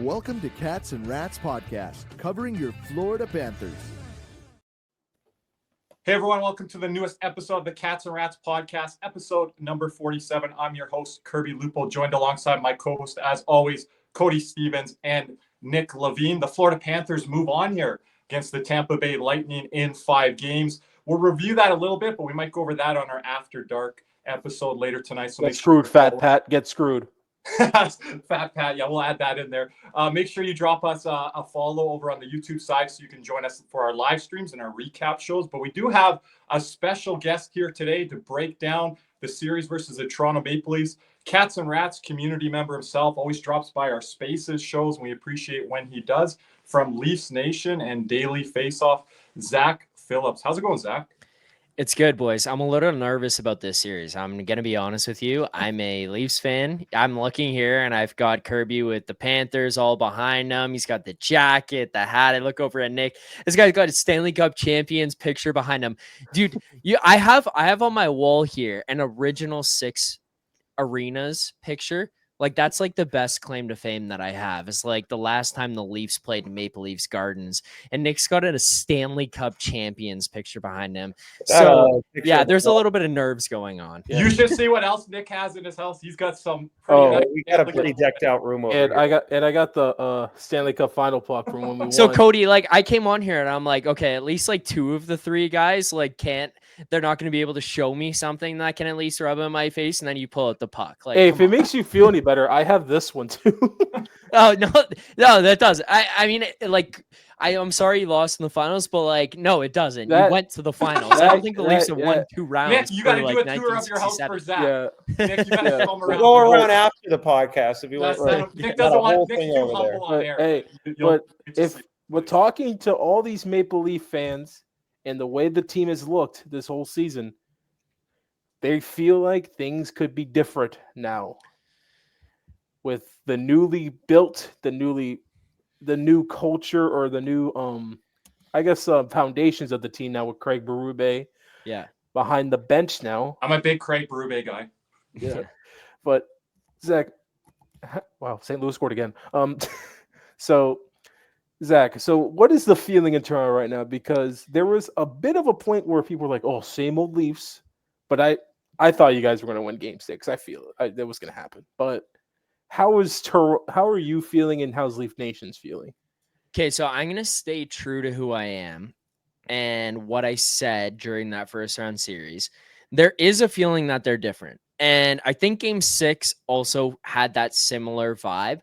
Welcome to Cats and Rats Podcast, covering your Florida Panthers. Hey everyone, welcome to the newest episode of the Cats and Rats Podcast, episode number 47. I'm your host, Kirby Lupo, joined alongside my co-host, as always, Cody Stevens and Nick Levine. The Florida Panthers move on here against the Tampa Bay Lightning in 5 games. We'll review that a little bit, but we might go over that on our After Dark episode later tonight. So get screwed, Fat Pat. Get screwed. Fat Pat, yeah, we'll add that in there. Make sure you drop us a follow over on the YouTube side so you can join us for our live streams and our recap shows. But we do have a special guest here today to break down the series versus the Toronto Maple Leafs. Cats and Rats community member himself, always drops by our Spaces shows, and we appreciate when he does. From Leafs Nation and Daily Faceoff, Zack Phillips. How's it going, Zach? It's good, boys. I'm a little nervous about this series. I'm going to be honest with you. I'm a Leafs fan. I'm looking here, and I've got Kirby with the Panthers all behind him. He's got the jacket, the hat. I look over at Nick. This guy's got a Stanley Cup champions picture behind him. Dude, I have on my wall here an original 6 arenas picture. Like, that's like the best claim to fame that I have. It's like the last time the Leafs played in Maple Leafs Gardens, and Nick's got a Stanley Cup champions picture behind him. So yeah, there's a little bit of nerves going on. Yeah. You should see what else Nick has in his house. He's got some. We got a pretty decked out room over here. I got the Stanley Cup final puck from when we won. So Cody, like, I came on here and I'm like, okay, at least like 2 of the 3 guys they're not going to be able to show me something that can at least rub in my face, and then you pull out the puck. Like, hey, if it makes you feel any better, I have this one too. Oh no, that doesn't. I mean, like, I'm sorry you lost in the finals, but like, no, it doesn't. You went to the finals. I don't think the Leafs have won 2 rounds. Nick, you got to do a tour of your house for Zach. Yeah. Nick, you got to come around. We'll go around after the podcast if you want. Nick doesn't want Nick's too humble on air. Hey, but if we're talking to all these Maple Leaf fans and the way the team has looked this whole season, they feel like things could be different now. With the newly built, the new culture or the new, foundations of the team now with Craig Berube. Yeah. Behind the bench now. I'm a big Craig Berube guy. Yeah. But Zach, wow, St. Louis scored again. So Zach, so what is the feeling in Toronto right now? Because there was a bit of a point where people were like, oh, same old Leafs. But I thought you guys were going to win Game 6. I feel that was going to happen. But how are you feeling, and how's Leaf Nation's feeling? Okay, so I'm going to stay true to who I am and what I said during that first round series. There is a feeling that they're different. And I think Game 6 also had that similar vibe.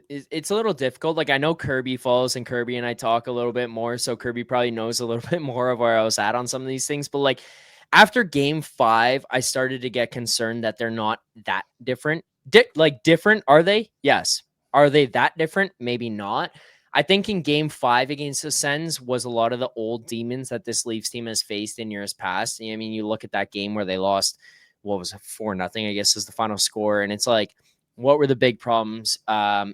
It's a little difficult. Like, I know Kirby follows, and Kirby and I talk a little bit more, so Kirby probably knows a little bit more of where I was at on some of these things. But like, after Game 5, I started to get concerned that they're not that different. Different, are they? Yes. Are they that different? Maybe not. I think in Game 5 against the Sens was a lot of the old demons that this Leafs team has faced in years past. I mean, you look at that game where they lost, what was it, 4-0, I guess is the final score, and it's like, what were the big problems?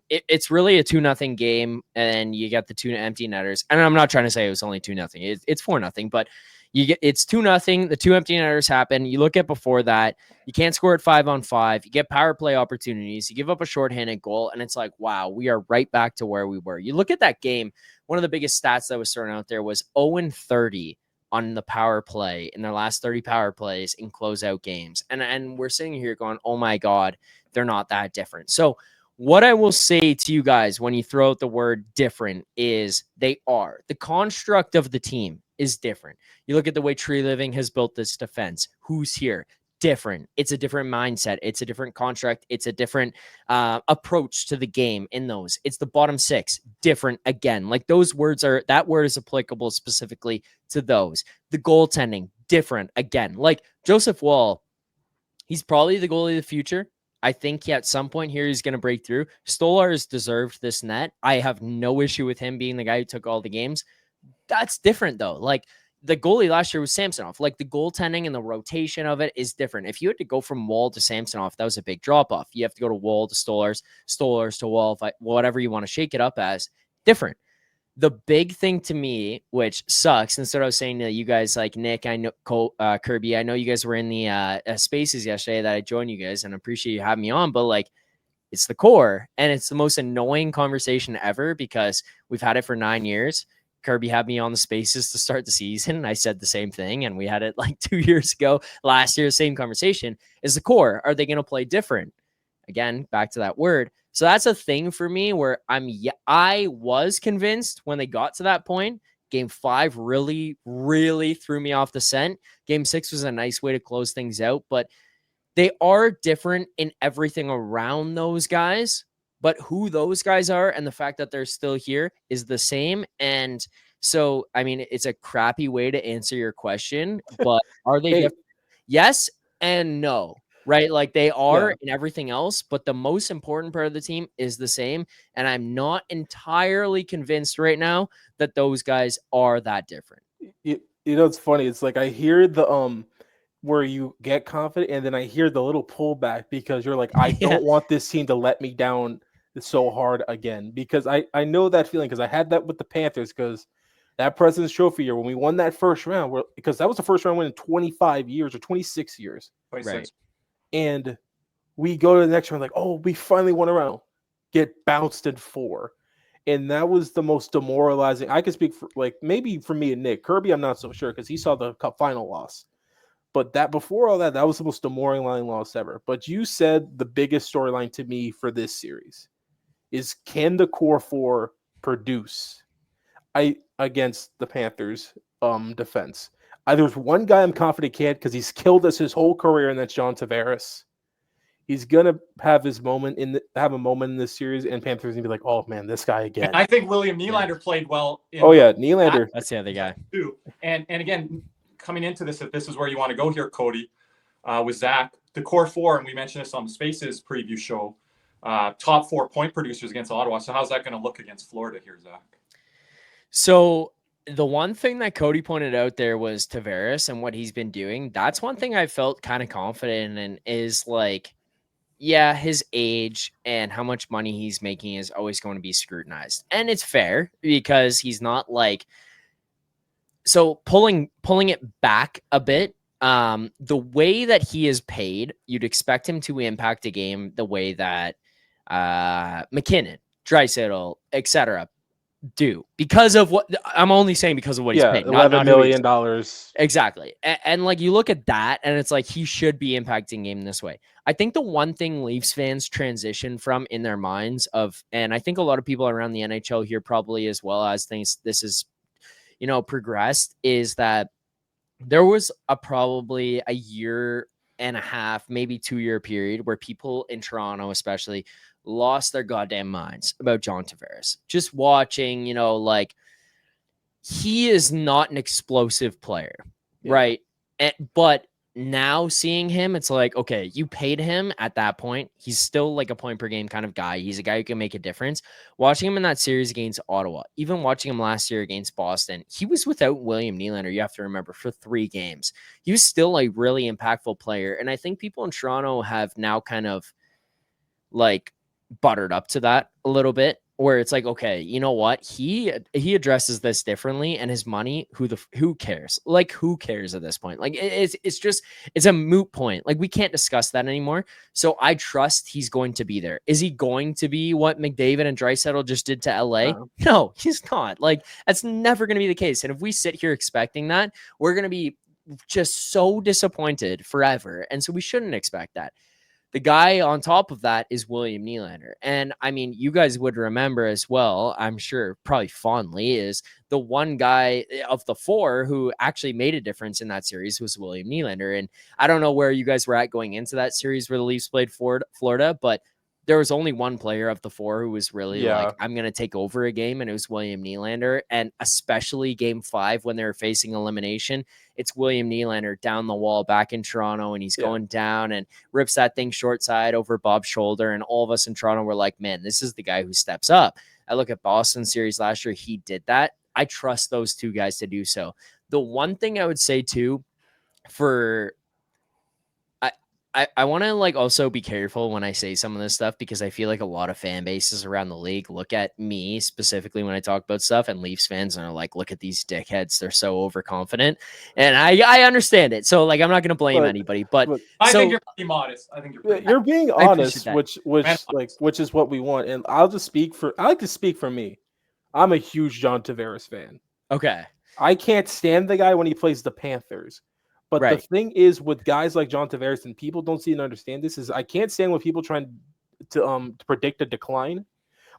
It's really a 2-0 game, and you get the 2 empty netters. And I'm not trying to say it was only 2-0. It's 4-0, but it's 2-0. The 2 empty netters happen. You look at before that, you can't score at 5-on-5. You get power play opportunities. You give up a shorthanded goal, and it's like, wow, we are right back to where we were. You look at that game. One of the biggest stats that was thrown out there was 0-30 on the power play in their last 30 power plays in closeout games. And we're sitting here going, oh my God, they're not that different. So what I will say to you guys when you throw out the word different is they are. The construct of the team is different. You look at the way Tree Living has built this defense. Who's here? Different. It's a different mindset. It's a different contract. It's a different approach to the game in those. It's the bottom 6. Different again. Like, that word is applicable specifically to those. The goaltending, different again. Like, Joseph Woll, he's probably the goalie of the future. I think at some point here he's going to break through. Stolar has deserved this net. I have no issue with him being the guy who took all the games. That's different, though. Like, the goalie last year was Samsonov. Like, the goaltending and the rotation of it is different. If you had to go from Woll to Samsonov, that was a big drop-off. You have to go to Woll to Stolars to Woll, whatever you want to shake it up as. Different. The big thing to me, which sucks, instead I was saying to you guys, like Nick, I know Kirby, I know you guys were in the spaces yesterday that I joined you guys, and I appreciate you having me on, but like, it's the core, and it's the most annoying conversation ever because we've had it for 9 years. Kirby had me on the spaces to start the season, and I said the same thing, and we had it like 2 years ago, last year, same conversation. Is the core, are they going to play different? Again, back to that word. So that's a thing for me where I was convinced when they got to that point. Game 5 really, really threw me off the scent. Game 6 was a nice way to close things out, but they are different in everything around those guys, but who those guys are and the fact that they're still here is the same. And so, I mean, it's a crappy way to answer your question, but are they different? Yes and no, right? Like they are in everything else, but the most important part of the team is the same. And I'm not entirely convinced right now that those guys are that different. You know, it's funny. It's like I hear the where you get confident, and then I hear the little pullback because you're like, I don't want this team to let me down so hard again. Because I know that feeling because I had that with the Panthers because that President's Trophy year when we won that first round, because that was the first round win in 25 years or 26 years. 26. Right. And we go to the next round like, oh, we finally won a round. Get bounced in 4. And that was the most demoralizing. I could speak for like maybe for me and Nick. Kirby, I'm not so sure because he saw the cup final loss. But that before all that was the most demoralizing loss ever. But you said the biggest storyline to me for this series is can the core 4 produce against the Panthers defense? There's one guy I'm confident can because he's killed us his whole career, and that's John Tavares. He's gonna have a moment in this series, and Panthers gonna be like, "Oh man, this guy again." And I think William Nylander played well. Nylander. That's the other guy too. And again, coming into this, if this is where you want to go here, Cody, with Zach, the core 4, and we mentioned this on the Spaces preview show, top 4 point producers against Ottawa. So how's that going to look against Florida here, Zach? So the one thing that Cody pointed out there was Tavares and what he's been doing. That's one thing I felt kind of confident in is like, yeah, his age and how much money he's making is always going to be scrutinized. And it's fair because he's not like, so pulling it back a bit, the way that he is paid, you'd expect him to impact a game the way that McKinnon, Draisaitl, etc. do because of what I'm only saying because of what he's paid. $11 million. Exactly. And like you look at that and it's like he should be impacting game this way. I think the one thing Leafs fans transition from in their minds and I think a lot of people around the NHL here probably as well as things this is, progressed is that there was probably a year and a half, maybe 2-year period where people in Toronto especially lost their goddamn minds about John Tavares. Just watching, like he is not an explosive player, right? But now seeing him, it's like, okay, you paid him at that point. He's still like a point per game kind of guy. He's a guy who can make a difference. Watching him in that series against Ottawa, even watching him last year against Boston, he was without William Nylander, you have to remember, for 3 games. He was still a really impactful player. And I think people in Toronto have now kind of like buttered up to that a little bit where it's like, okay, you know what? He addresses this differently and his money, who cares? Like, who cares at this point? Like it's a moot point. Like we can't discuss that anymore. So I trust he's going to be there. Is he going to be what McDavid and Draisaitl just did to LA? No, he's not. Like that's never going to be the case. And if we sit here expecting that, we're going to be just so disappointed forever. And so we shouldn't expect that. The guy on top of that is William Nylander. And I mean, you guys would remember as well, I'm sure probably fondly, is the one guy of the 4 who actually made a difference in that series was William Nylander. And I don't know where you guys were at going into that series where the Leafs played Florida, but there was only one player of the 4 who was really like, I'm going to take over a game, and it was William Nylander. And especially game 5 when they were facing elimination, it's William Nylander down the wall back in Toronto, and he's going down and rips that thing short side over Bob's shoulder. And all of us in Toronto were like, man, this is the guy who steps up. I look at Boston series last year, he did that. I trust those 2 guys to do so. The one thing I would say too, I want to like also be careful when I say some of this stuff, because I feel like a lot of fan bases around the league look at me specifically when I talk about stuff, and Leafs fans are like, look at these dickheads, they're so overconfident, and I understand it. So like I'm not gonna blame anybody, but I so, think you're pretty modest. I think you're being I appreciate honest, that. which is what we want. And I like to speak for me. I'm a huge John Tavares fan. Okay. I can't stand the guy when he plays the Panthers. But Right. the thing is, with guys like John Tavares, and people don't see and understand this, is I can't stand when people trying to predict a decline.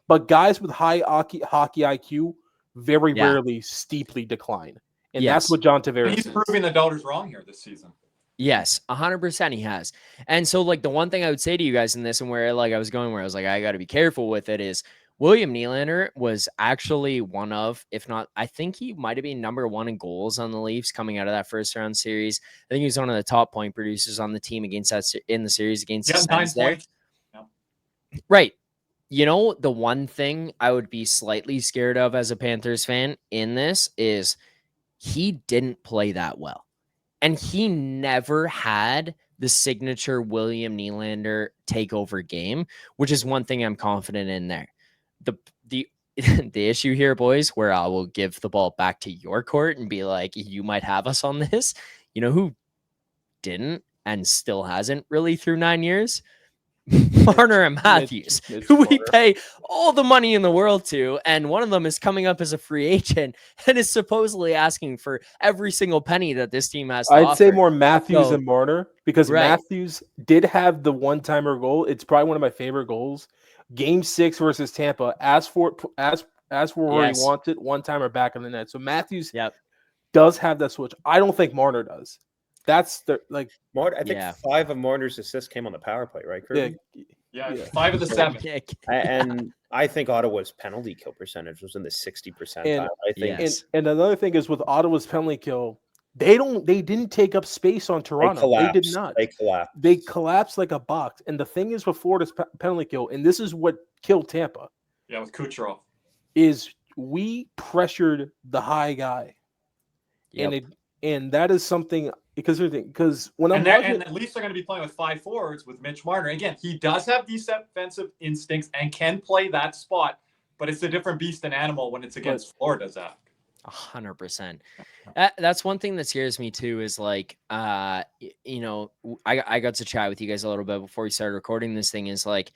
But guys with high hockey IQ very rarely steeply decline. And that's what John Tavares He's is. proving the doubters wrong here this season. Yes, 100% he has. And so like the one thing I would say to you guys in this, and where like I was going, where I was like, I got to be careful with it, is William Nylander was actually one of, if not, I think he might have been number 1 in goals on the Leafs coming out of that first round series. I think he was one of the top point producers on the team against that in the series against the Sens there. Yep. Right. You know, the one thing I would be slightly scared of as a Panthers fan in this is he didn't play that well. And he never had the signature William Nylander takeover game, which is one thing I'm confident in there. The issue here, boys, where I will give the ball back to your court and be like, you might have us on this. You know who didn't and still hasn't really through 9 years? Marner and Matthews, who we pay all the money in the world to, and one of them is coming up as a free agent and is supposedly asking for every single penny that this team has to I'd say offer. more Matthews than Marner, because Matthews did have the one-timer goal. It's probably one of my favorite goals. Game 6 versus Tampa, asked for where he wanted, one-timer back in the net. So Matthews does have that switch. I don't think Marner does. That's the like. I think 5 of Marner's assists came on the power play, right, Kirby? Yeah, 5 of the 7. And I think Ottawa's penalty kill percentage was in the 60 percentile. I think. And another thing is with Ottawa's penalty kill, they didn't take up space on Toronto. They did not. They collapsed like a box. And the thing is with Florida's penalty kill, and this is what killed Tampa. Yeah, with Kucherov. Is we pressured the high guy. Yep. And that is something because when I'm and the Leafs are going to be playing with 5 forwards with Mitch Marner. Again, he does have defensive instincts and can play that spot, but it's a different beast and animal when it's against Florida, Zach. 100%. That's one thing that scares me too, is like, you know, I got to chat with you guys a little bit before we started recording this thing, is like,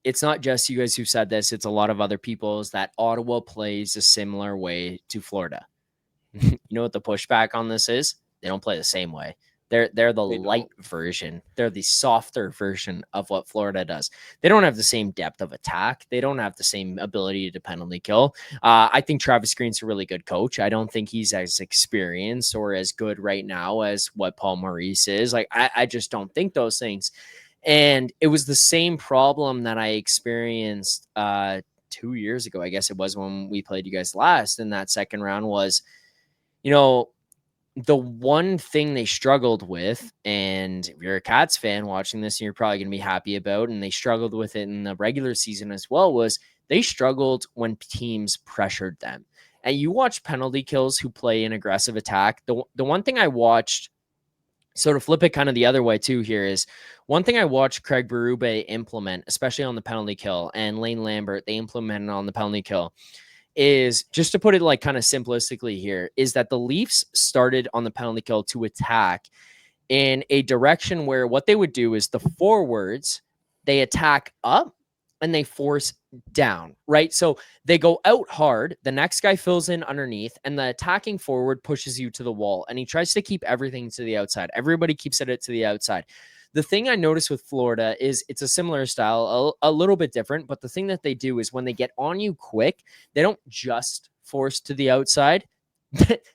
it's not just you guys who said this, it's a lot of other people, is that Ottawa plays a similar way to Florida. You know what the pushback on this is? They don't play the same way. They're the light version. They're the softer version of what Florida does. They don't have the same depth of attack. They don't have the same ability to penalty kill. I think Travis Green's a really good coach. I don't think he's as experienced or as good right now as what Paul Maurice is. Like, I just don't think those things. And it was the same problem that I experienced 2 years ago, I guess it was, when we played you guys last in that second round, was, you know, the one thing they struggled with, and if you're a Cats fan watching this, and you're probably going to be happy about, and they struggled with it in the regular season as well, was they struggled when teams pressured them. And you watch penalty kills who play an aggressive attack. The one thing I watched, so to flip it kind of the other way too here, is one thing I watched Craig Berube implement, especially on the penalty kill, and Lane Lambert, they implemented on the penalty kill, is, just to put it like kind of simplistically here, is that the Leafs started on the penalty kill to attack in a direction where what they would do is the forwards, they attack up and they force down, right? So they go out hard, the next guy fills in underneath, and the attacking forward pushes you to the wall, and he tries to keep everything to the outside. Everybody keeps it to the outside. The thing I noticed with Florida is it's a similar style, a little bit different, but the thing that they do is when they get on you quick, they don't just force to the outside.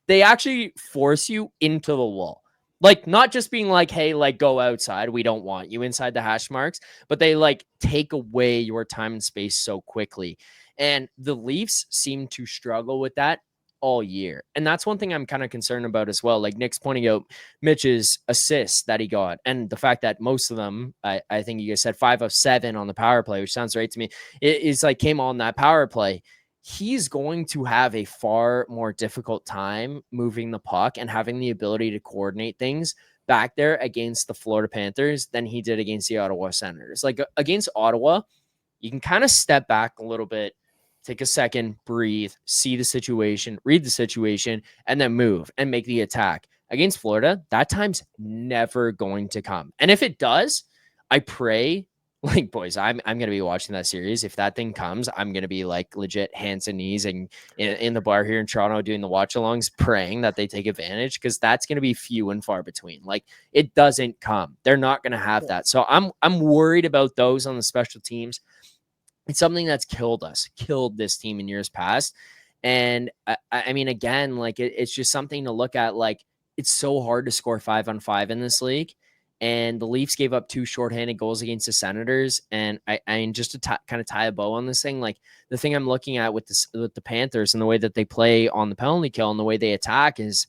They actually force you into the wall. Like, not just being like, hey, like, go outside, we don't want you inside the hash marks, but they like take away your time and space so quickly. And the Leafs seem to struggle with that all year. And that's one thing I'm kind of concerned about as well. Like Nick's pointing out Mitch's assists that he got, and the fact that most of them, I think you guys said 5 of 7 on the power play, which sounds right to me, it is like came on that power play. He's going to have a far more difficult time moving the puck and having the ability to coordinate things back there against the Florida Panthers than he did against the Ottawa Senators. Like against Ottawa, you can kind of step back a little bit, take a second, breathe, see the situation, read the situation, and then move and make the attack. Against Florida, that time's never going to come. And if it does, I pray, like, boys, I'm going to be watching that series. If that thing comes, I'm going to be like legit hands and knees and in the bar here in Toronto doing the watch alongs, praying that they take advantage, because that's going to be few and far between. Like, it doesn't come. They're not going to have that. So I'm worried about those on the special teams. It's something that's killed this team in years past. And I mean, again, like it's just something to look at. Like, it's so hard to score 5-on-5 in this league. And the Leafs gave up 2 shorthanded goals against the Senators. And I mean, just to kind of tie a bow on this thing, like the thing I'm looking at with the Panthers and the way that they play on the penalty kill and the way they attack is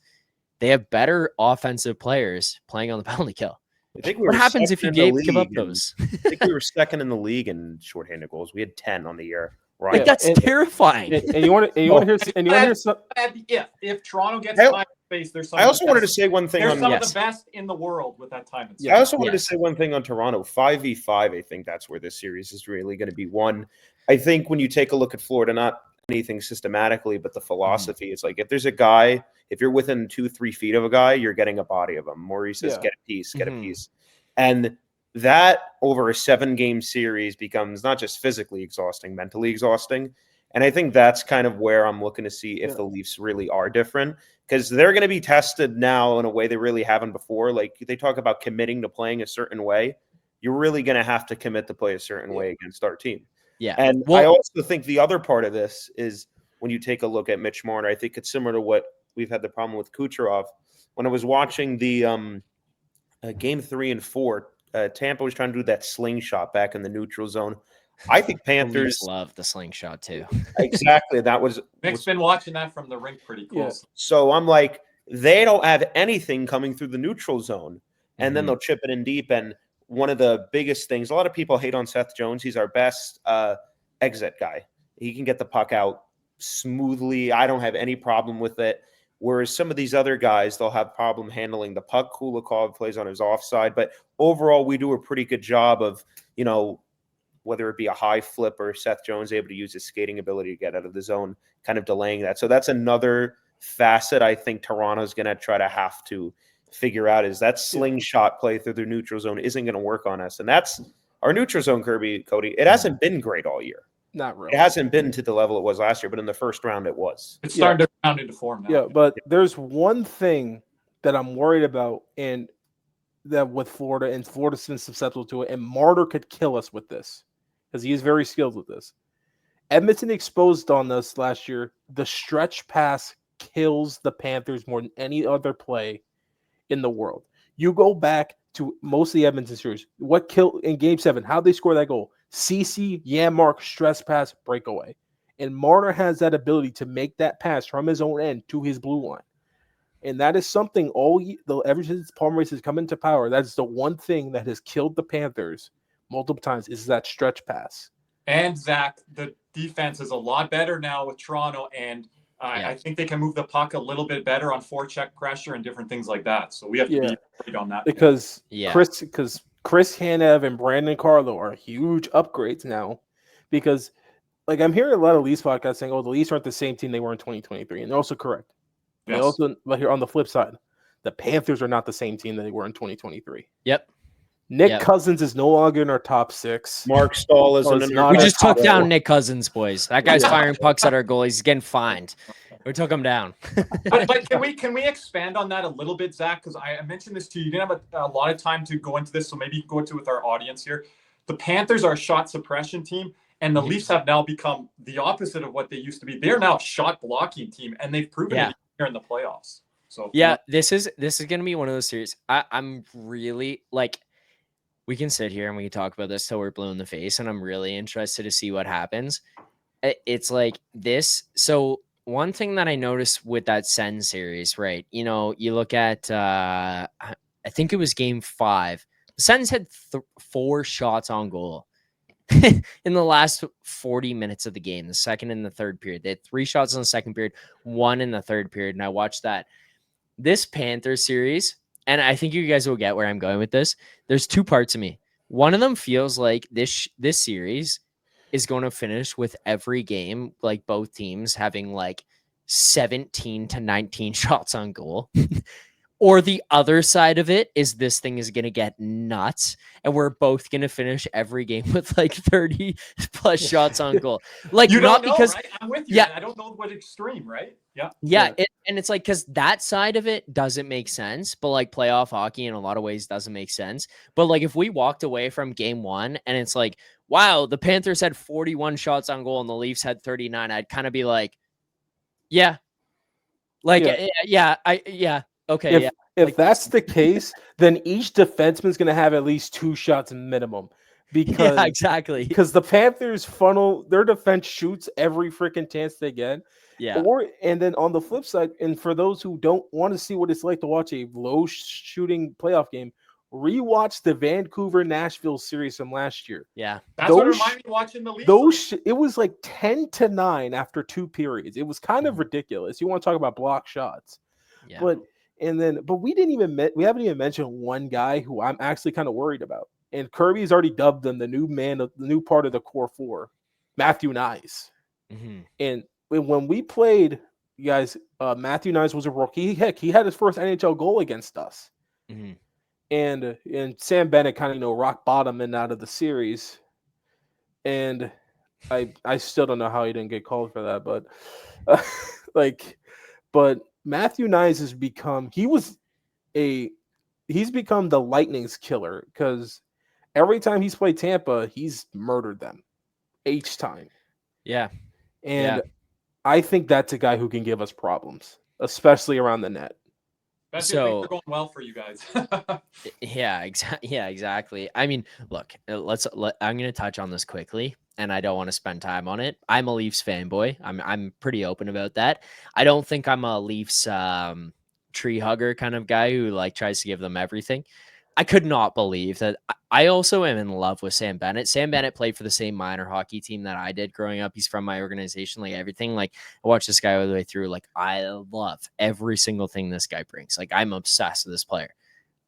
they have better offensive players playing on the penalty kill. I think what happens if you give up those? I think we were second in the league in shorthanded goals. We had 10 on the year. Right. Like, that's terrifying. And you want to hear some? If Toronto gets time space, there's some. I also wanted to say one thing. They're some of the best in the world with that time. I also wanted to say one thing on Toronto. 5v5. I think that's where this series is really going to be won. I think when you take a look at Florida, not anything systematically, but the philosophy is like, if there's a guy, if you're within 2-3 feet of a guy, you're getting a body of him. Maurice says, get a piece, get a piece, and that over a 7-game series becomes not just physically exhausting, mentally exhausting. And I think that's kind of where I'm looking to see if the Leafs really are different, because they're going to be tested now in a way they really haven't before. Like, they talk about committing to playing a certain way. You're really going to have to commit to play a certain way against our team. Yeah. And I also think the other part of this is when you take a look at Mitch Marner, I think it's similar to what we've had the problem with Kucherov. When I was watching the game 3 and 4, Tampa was trying to do that slingshot back in the neutral zone. I think Panthers love the slingshot too. Exactly. That was Nick's been watching that from the rink pretty close. Yeah. So I'm like, they don't have anything coming through the neutral zone, and then they'll chip it in deep. And one of the biggest things, a lot of people hate on Seth Jones. He's our best exit guy. He can get the puck out smoothly. I don't have any problem with it. Whereas some of these other guys, they'll have problem handling the puck. Kulikov plays on his offside. But overall, we do a pretty good job of, whether it be a high flip or Seth Jones able to use his skating ability to get out of the zone, kind of delaying that. So that's another facet I think Toronto's going to try to have to figure out, is that slingshot play through the neutral zone isn't going to work on us. And that's our neutral zone, Cody. It hasn't been great all year. Not really. It hasn't been to the level it was last year, but in the first round it was. It's starting to round into form now. Yeah, but there's one thing that I'm worried about, and that with Florida, and Florida's been susceptible to it, and Marner could kill us with this, because he is very skilled with this. Edmonton exposed on us last year. The stretch pass kills the Panthers more than any other play in the world. You go back to most of the Edmonton series. What killed in Game 7? How'd they score that goal? CC, Janmark, stress pass, breakaway. And Marner has that ability to make that pass from his own end to his blue line. And that is something ever since Paul Maurice has come into power, that's the one thing that has killed the Panthers multiple times, is that stretch pass. And Zach, the defense is a lot better now with Toronto, and I think they can move the puck a little bit better on forecheck pressure and different things like that. So we have to be great on that. Because Chris Hanev and Brandon Carlo are huge upgrades now, because like I'm hearing a lot of Leafs podcasts saying, the Leafs aren't the same team they were in 2023. And they're also correct. Yes. They also, but here on the flip side, the Panthers are not the same team that they were in 2023. Yep. Nick Cousins is no longer in our top 6. Mark Stahl is not. We just took down Nick Cousins, boys. That guy's firing pucks at our goalies. He's getting fined. We took him down. but can we expand on that a little bit, Zach? Because I mentioned this to you. You didn't have a lot of time to go into this, so maybe go into it with our audience here. The Panthers are a shot suppression team, and the Leafs have now become the opposite of what they used to be. They're now a shot blocking team, and they've proven it here in the playoffs. So this is going to be one of those series. I'm really like. We can sit here and we can talk about this till we're blue in the face, and I'm really interested to see what happens. It's like this. So one thing that I noticed with that Sen series, right? You look at, I think it was Game 5. The Sens had 4 shots on goal in the last 40 minutes of the game, the second and the third period. They had 3 shots in the second period, 1 in the third period, and I watched that. This Panthers series, and I think you guys will get where I'm going with this. There's two parts of me. One of them feels like this series is going to finish with every game, like both teams having like 17 to 19 shots on goal. Or the other side of it is this thing is going to get nuts and we're both going to finish every game with like 30 plus shots on goal. Like, You not don't know, because, right? I'm with you. yeah, Man. I don't know what extreme, right? Yeah. yeah. And it's like, because that side of it doesn't make sense, but like playoff hockey in a lot of ways doesn't make sense. But like, if we walked away from game one and it's like, wow, the Panthers had 41 shots on goal and the Leafs had 39, I'd kind of be like, yeah. Like, okay, If like, that's the case, then each defenseman's going to have at least 2 shots minimum because yeah, exactly. because the Panthers funnel their defense shoots every freaking chance they get. Yeah. And then on the flip side, and for those who don't want to see what it's like to watch a low shooting playoff game, rewatch the Vancouver-Nashville series from last year. Yeah. That's what reminded me of watching the Leafs. It was like 10-9 after 2 periods. It was kind of ridiculous. You want to talk about block shots. Yeah. But we haven't even mentioned one guy who I'm actually kind of worried about. And Kirby's already dubbed him the new part of the core 4, Matthew Nyes. Mm-hmm. And when we played, you guys, Matthew Nyes was a rookie. Heck, he had his first NHL goal against us. Mm-hmm. And Sam Bennett kind of rock bottom and out of the series. And I still don't know how he didn't get called for that, but but Matthew Nyes has become he's become the Lightning's killer because every time he's played Tampa, he's murdered them each time. Yeah. And I think that's a guy who can give us problems, especially around the net. Especially if things are going well for you guys. Yeah, exactly. I mean, look, I'm going to touch on this quickly, and I don't want to spend time on it. I'm a Leafs fanboy. I'm pretty open about that. I don't think I'm a Leafs tree hugger kind of guy who like tries to give them everything. I could not believe that. I also am in love with Sam Bennett. Sam Bennett played for the same minor hockey team that I did growing up. He's from my organization, like everything. Like I watched this guy all the way through. Like I love every single thing this guy brings. Like I'm obsessed with this player.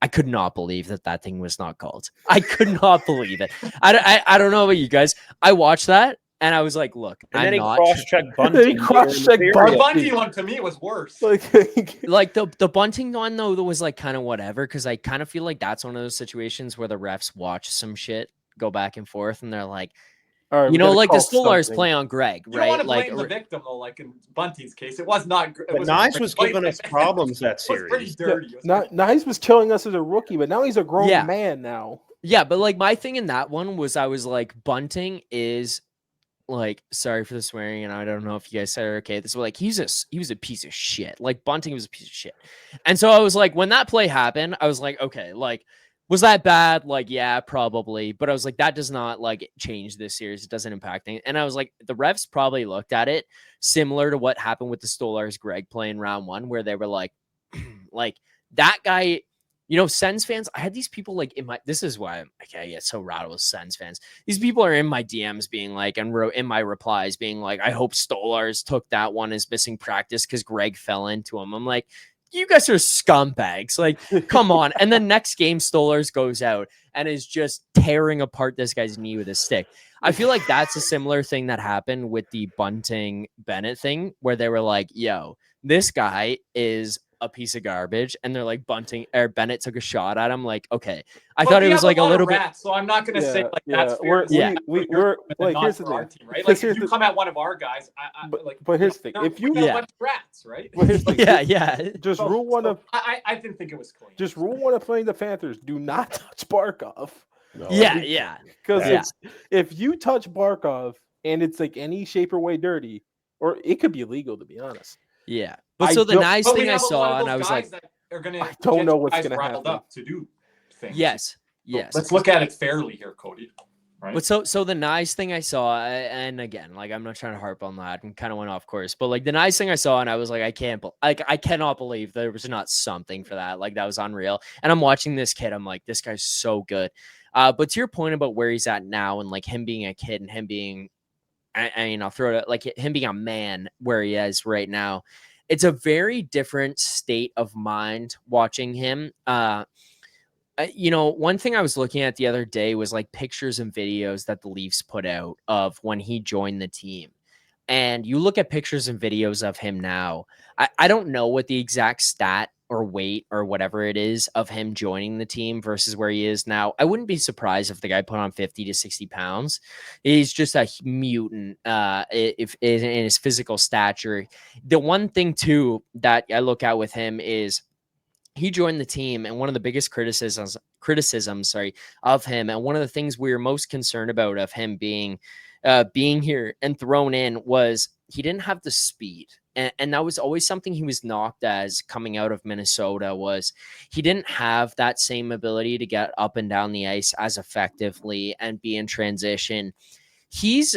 I could not believe that thing was not called. I could not believe it. I don't know about you guys. I watched that and I was like, look, and I'm then he not cross-checked Bunting. The Bunting one to me was worse. Like the Bunting one though, that was like kind of whatever, because I kind of feel like that's one of those situations where the refs watch some shit go back and forth and they're like, all right, like the Stolars play on Greg, right? You don't want to like blame the victim though, like in Bunting's case. It was not. But Nyes was giving us problems that series. It was pretty dirty. Nyes was killing us as a rookie, but now he's a grown man now. Yeah, but like my thing in that one was I was like, Bunting is like, sorry for the swearing, and I don't know if you guys said it okay. This was like he was a piece of shit. Like Bunting was a piece of shit. And so I was like, when that play happened, I was like, okay, like, was that bad? Like, yeah, probably. But I was like, that does not like change this series. It doesn't impact things. And I was like, the refs probably looked at it similar to what happened with the Stolars Greg play in round 1, where they were like, like that guy. Sens fans, I had these people like this is why I get so rattled with Sens fans. These people are in my DMs being like, and in my replies being like, I hope Stolars took that one as missing practice because Greg fell into him. I'm like, you guys are scumbags. Like, come on. And then next game, Stolars goes out and is just tearing apart this guy's knee with his stick. I feel like that's a similar thing that happened with the Bunting Bennett thing, where they were like, yo, this guy is a piece of garbage, and they're like Bennett took a shot at him. Like, okay, I thought it was like a little bit. So I'm not going to say like that's fair. We're like, here's the thing, team, right? Like if you come at one of our guys, but here's the thing: if you rats, right? Just rule one of. I didn't think it was clean. Just rule one of playing the Panthers: do not touch Barkov. No, yeah. Because if you touch Barkov and it's like any shape or way dirty, or it could be illegal, to be honest. Yeah. But so the nice thing I saw, and I was like, I don't know what's going to happen. Up to do things. Yes. Let's look at it fairly here, Cody. Right? But so the nice thing I saw, and again, like I'm not trying to harp on that and kind of went off course, but like the nice thing I saw, and I was like, I cannot believe there was not something for that. Like that was unreal. And I'm watching this kid, I'm like, this guy's so good. But to your point about where he's at now, and like him being a kid and him being, I'll throw it like him being a man where he is right now. it's a very different state of mind watching him. One thing I was looking at the other day was like pictures and videos that the Leafs put out of when he joined the team. And you look at pictures and videos of him now. I don't know what the exact stat or weight or whatever it is of him joining the team versus where he is now. I wouldn't be surprised if the guy put on 50 to 60 pounds. He's just a mutant if in his physical stature. The one thing too that I look at with him is he joined the team, and one of the biggest criticisms of him, and one of the things we were most concerned about of him being here and thrown in was he didn't have the speed. And that was always something he was knocked as coming out of Minnesota, was he didn't have that same ability to get up and down the ice as effectively and be in transition. He's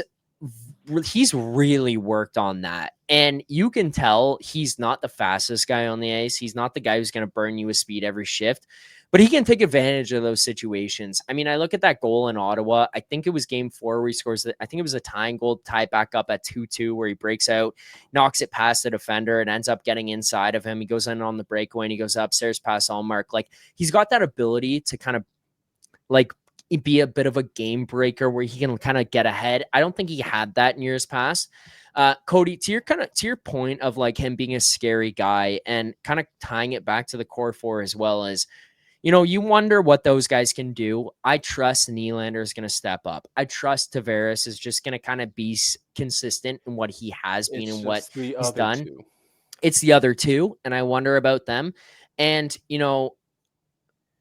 really worked on that. And you can tell he's not the fastest guy on the ice. He's not the guy who's going to burn you with speed every shift, but he can take advantage of those situations. I mean, I look at that goal in Ottawa. I think it was game 4 where he scores. I think it was a tying goal, tied back up at 2-2, where he breaks out, knocks it past the defender, and ends up getting inside of him. He goes in on the breakaway, and he goes upstairs past Allmark. Like, he's got that ability to kind of like be a bit of a game breaker where he can kind of get ahead. I don't think he had that in years past. Cody, to your point of like him being a scary guy and kind of tying it back to the core 4 as well as, you wonder what those guys can do. I trust Nylander is going to step up. I trust Tavares is just going to kind of be consistent in what he has been and what he's done. It's the other two, and I wonder about them. And,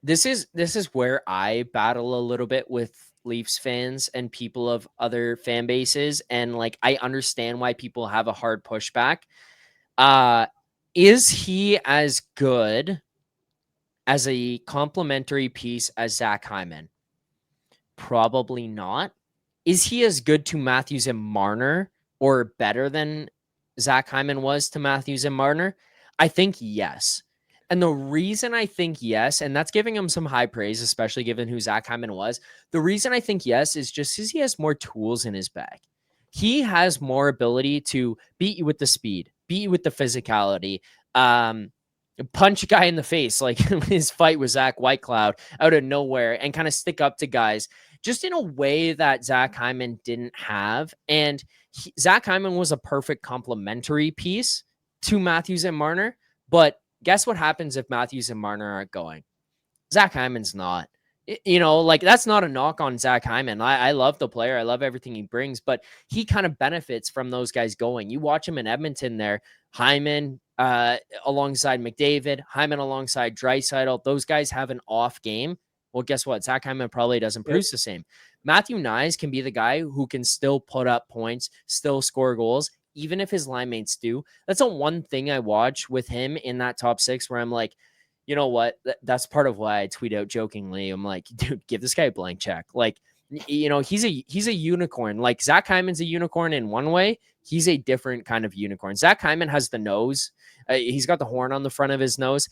this is where I battle a little bit with Leafs fans and people of other fan bases. And like, I understand why people have a hard pushback. Is he as good as a complimentary piece as Zach Hyman? Probably not. Is he as good to Matthews and Marner or better than Zach Hyman was to Matthews and Marner? I think yes. And the reason I think yes, and that's giving him some high praise, especially given who Zach Hyman was, the reason I think yes is just because he has more tools in his bag. He has more ability to beat you with the speed, beat you with the physicality, punch a guy in the face, like his fight with Zach Whitecloud out of nowhere, and kind of stick up to guys just in a way that Zach Hyman didn't have. And Zach Hyman was a perfect complementary piece to Matthews and Marner. But guess what happens if Matthews and Marner aren't going? Zach Hyman's not. Like, that's not a knock on Zach Hyman. I love the player. I love everything he brings, but he kind of benefits from those guys going. You watch him in Edmonton there, Hyman alongside McDavid, Hyman alongside Draisaitl. Those guys have an off game. Well, guess what? Zach Hyman probably doesn't produce the same. Matthew Nyes can be the guy who can still put up points, still score goals, even if his line mates do. That's the one thing I watch with him in that top 6 where I'm like, you know what? That's part of why I tweet out jokingly. I'm like, dude, give this guy a blank check. Like, he's a unicorn. Like, Zach Hyman's a unicorn in one way. He's a different kind of unicorn. Zach Hyman has the nose. He's got the horn on the front of his nose.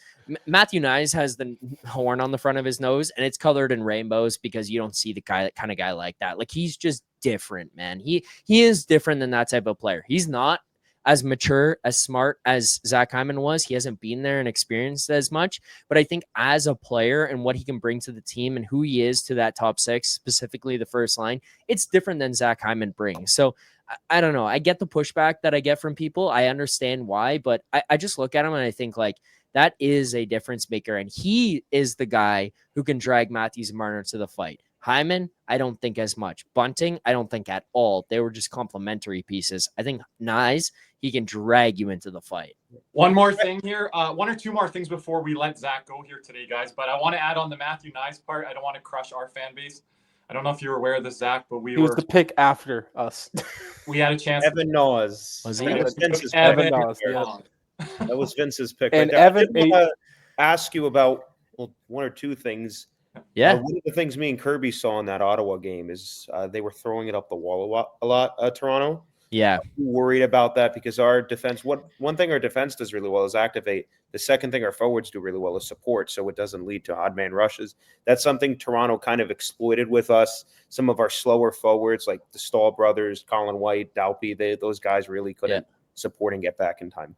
Matthew Nyes has the horn on the front of his nose, and it's colored in rainbows because you don't see the kind of guy like that. Like, he's just different, man. He is different than that type of player. He's not as mature, as smart as Zach Hyman was. He hasn't been there and experienced as much. But I think as a player and what he can bring to the team and who he is to that top 6, specifically the first line, it's different than Zach Hyman brings. So I don't know. I get the pushback that I get from people. I understand why, but I just look at him and I think like that is a difference maker. And he is the guy who can drag Matthews and Marner to the fight. Hyman, I don't think as much. Bunting, I don't think at all. They were just complementary pieces. I think Nyes, he can drag you into the fight. One more thing here. One or two more things before we let Zach go here today, guys. But I want to add on the Matthew Nyes part. I don't want to crush our fan base. I don't know if you were aware of this, Zach, but he was the pick after us. We had a chance. Evan Naws. Was he? That was Vince's Evan pick. Naws, yes. That was Vince's pick. And right there. Evan, I want to ask you about one or two things. Yeah. One of the things me and Kirby saw in that Ottawa game is they were throwing it up the wall a lot, Toronto. Yeah. Worried about that because our defense, one thing our defense does really well is activate. The second thing our forwards do really well is support, so it doesn't lead to odd man rushes. That's something Toronto kind of exploited with us. Some of our slower forwards, like the Stahl brothers, Colin White, Dalpy, those guys really couldn't support and get back in time.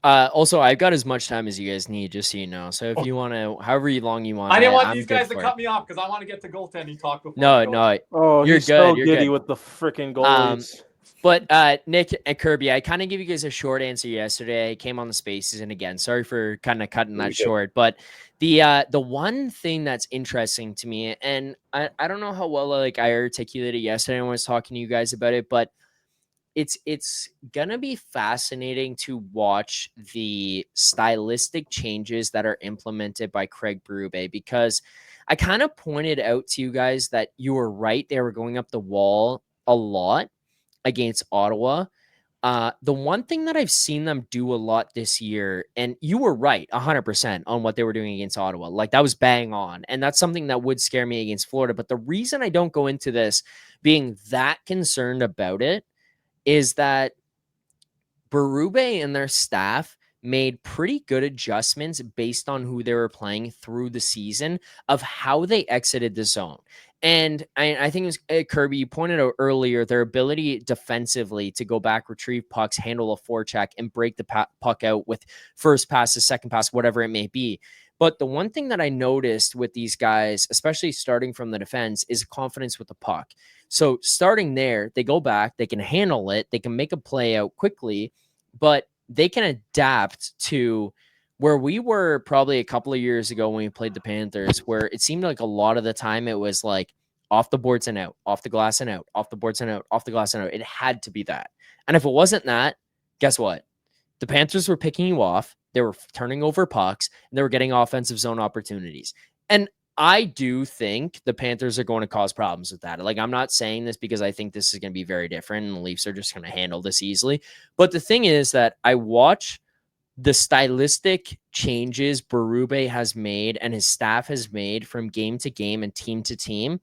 Also, I've got as much time as you guys need, just so you know. So if you want to, however long you want, I didn't want I'm these good guys to for cut it. me off because I want to get to goaltending talk before. No, we go. no, Oh, You're he's so good, you're giddy good. with the freaking goalies. But Nick and Kirby, I kind of give you guys a short answer yesterday. I came on the spaces, and again, sorry for kind of cutting that short. But the one thing that's interesting to me, and I don't know how well like I articulated yesterday when I was talking to you guys about it, but it's gonna be fascinating to watch the stylistic changes that are implemented by Craig Berube, because I kind of pointed out to you guys that you were right. They were going up the wall a lot against Ottawa. The one thing that I've seen them do a lot this year, and you were right 100% on what they were doing against Ottawa. Like, that was bang on. And that's something that would scare me against Florida. But the reason I don't go into this being that concerned about it is that Berube and their staff made pretty good adjustments based on who they were playing through the season of how they exited the zone. And I think it was Kirby, you pointed out earlier, their ability defensively to go back, retrieve pucks, handle a forecheck, and break the puck out with first passes, second pass, whatever it may be. But the one thing that I noticed with these guys, especially starting from the defense, is confidence with the puck. So starting there, they go back, they can handle it, they can make a play out quickly, but they can adapt to where we were probably a couple of years ago when we played the Panthers, where it seemed like a lot of the time it was like off the boards and out, off the glass and out, off the boards and out, off the glass and out. It had to be that. And if it wasn't that, guess what? The Panthers were picking you off. They were turning over pucks, and they were getting offensive zone opportunities. And I do think the Panthers are going to cause problems with that. Like, I'm not saying this because I think this is going to be very different and the Leafs are just going to handle this easily. But the thing is that I watch the stylistic changes Berube has made and his staff has made from game to game and team to team.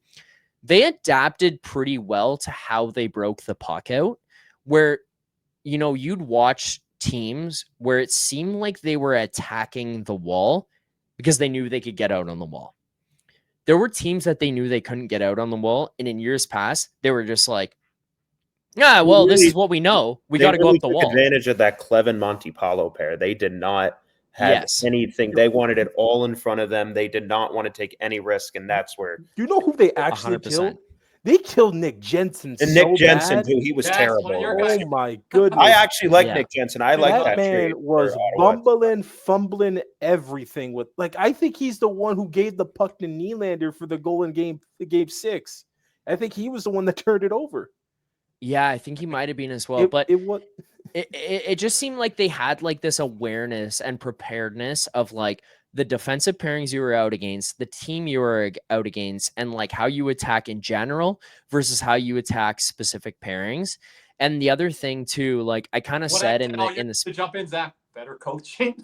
They adapted pretty well to how they broke the puck out, where, you know, you'd watch teams where it seemed like they were attacking the wall because they knew they could get out on the wall. There were teams that they knew they couldn't get out on the wall, and in years past, they were just like, "Yeah, well, this is what we know. We got to go up the wall." Advantage of that Clevin Montipalo pair. They did not have anything. They wanted it all in front of them. They did not want to take any risk, and that's where. You know who they actually 100%. killed? They killed Nick Jensen. And so Nick Jensen, bad. too. He was terrible. Oh my goodness! I actually like Nick Jensen. I like that man trade was for Ottawa. bumbling, fumbling everything with. Like, I think he's the one who gave the puck to Nylander for the goal in game 6. I think he was the one that turned it over. Yeah, I think he might have been as well. But it it just seemed like they had like this awareness and preparedness of like the defensive pairings you were out against, the team you were out against, and like how you attack in general versus how you attack specific pairings. And the other thing too, like I kind of said in the to jump in, Zach, better coaching.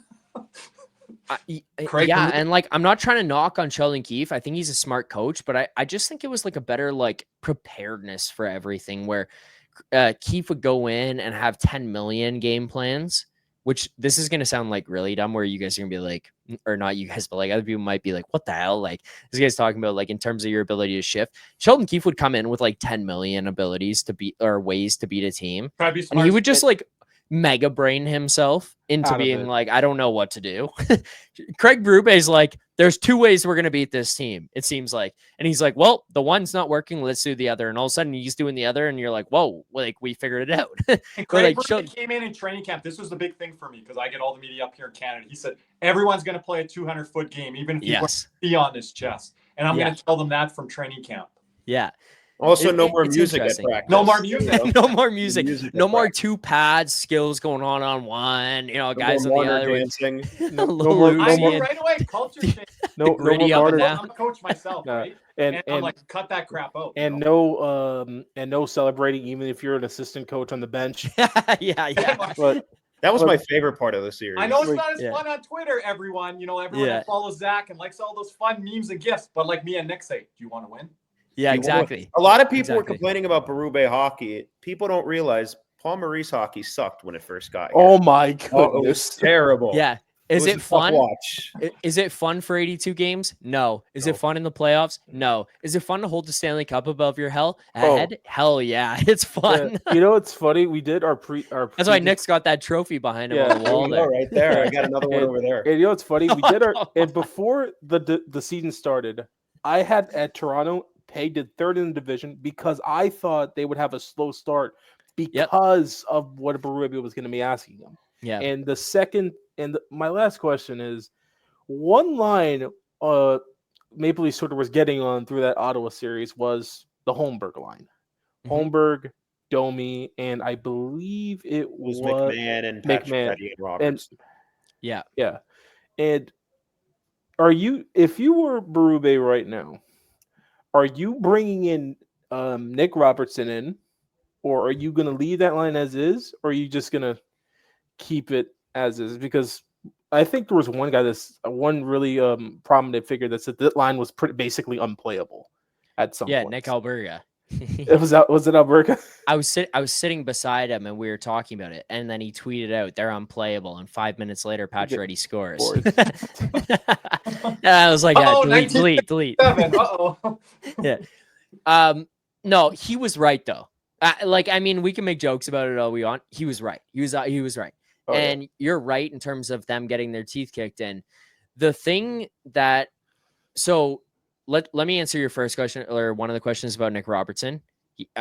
Yeah, and like I'm not trying to knock on Sheldon Keefe. I think he's a smart coach, but I just think it was like a better like preparedness for everything, where Keefe would go in and have 10 million game plans, which this is gonna sound like really dumb, where you guys are gonna be like, or not you guys, but like other people might be like, what the hell? Like this guy's talking about like in terms of your ability to shift. Sheldon Keefe would come in with like 10 million abilities to beat or ways to beat a team, and he would just like mega brain himself into being like, I don't know what to do. Craig Berube is like, there's 2 ways we're going to beat this team, it seems like. And he's like, well, the one's not working, let's do the other. And all of a sudden he's doing the other, and you're like, whoa, like we figured it out. And Craig Berube came in training camp. This was the big thing for me because I get all the media up here in Canada. He said, everyone's going to play a 200-foot game, even if you put B on his chest. And I'm going to tell them that from training camp. Yeah. Also, no more music at practice. No more music. No more music. No more 2 pads skills going on one. You know, guys on the other dancing. No more right away. Culture change. No more. I'm a coach myself, right? And I'm like, cut that crap out. And no celebrating, even if you're an assistant coach on the bench. Yeah. But that was my favorite part of the series. I know it's not as fun on Twitter, everyone. You know, everyone that follows Zach and likes all those fun memes and gifs. But like me and Nick say, do you want to win? Yeah, exactly. A lot of people were complaining about Berube hockey. People don't realize Paul Maurice hockey sucked when it first got here. Oh my goodness. It was terrible. Yeah. Is was it a tough fun? watch. Is it fun for 82 games? No. Is it fun in the playoffs? No. Is it fun to hold the Stanley Cup above your head? Hell yeah, it's fun. You know, it's funny. We did our That's why Nick's got that trophy behind him on the There wall we go, there. right there. I got another one over there. And you know what's funny? We did our come and before the season started, I had at Toronto pegged at third in the division because I thought they would have a slow start because of what Berube was going to be asking them. Yeah. And the second my last question is one line Maple Leafs sort of was getting on through that Ottawa series was the Holmberg line. Holmberg, Domi, and I believe it was McMahon and Pacioretty and Robertson. Yeah. And if you were Berube right now, are you bringing in Nick Robertson in, or are you going to leave that line as is, or are you just going to keep it as is? Because I think there was one really prominent figure that said that line was basically unplayable at some point. Nick Alberga. Was it Alberga? I was sitting beside him and we were talking about it, and then he tweeted out they're unplayable, and 5 minutes later Pacioretty scores. I was like, delete. Uh-oh. Yeah. No, he was right though. We can make jokes about it all we want. He was right. He was right. Oh, and you're right in terms of them getting their teeth kicked in. The thing that let me answer your first question, or one of the questions about Nick Robertson.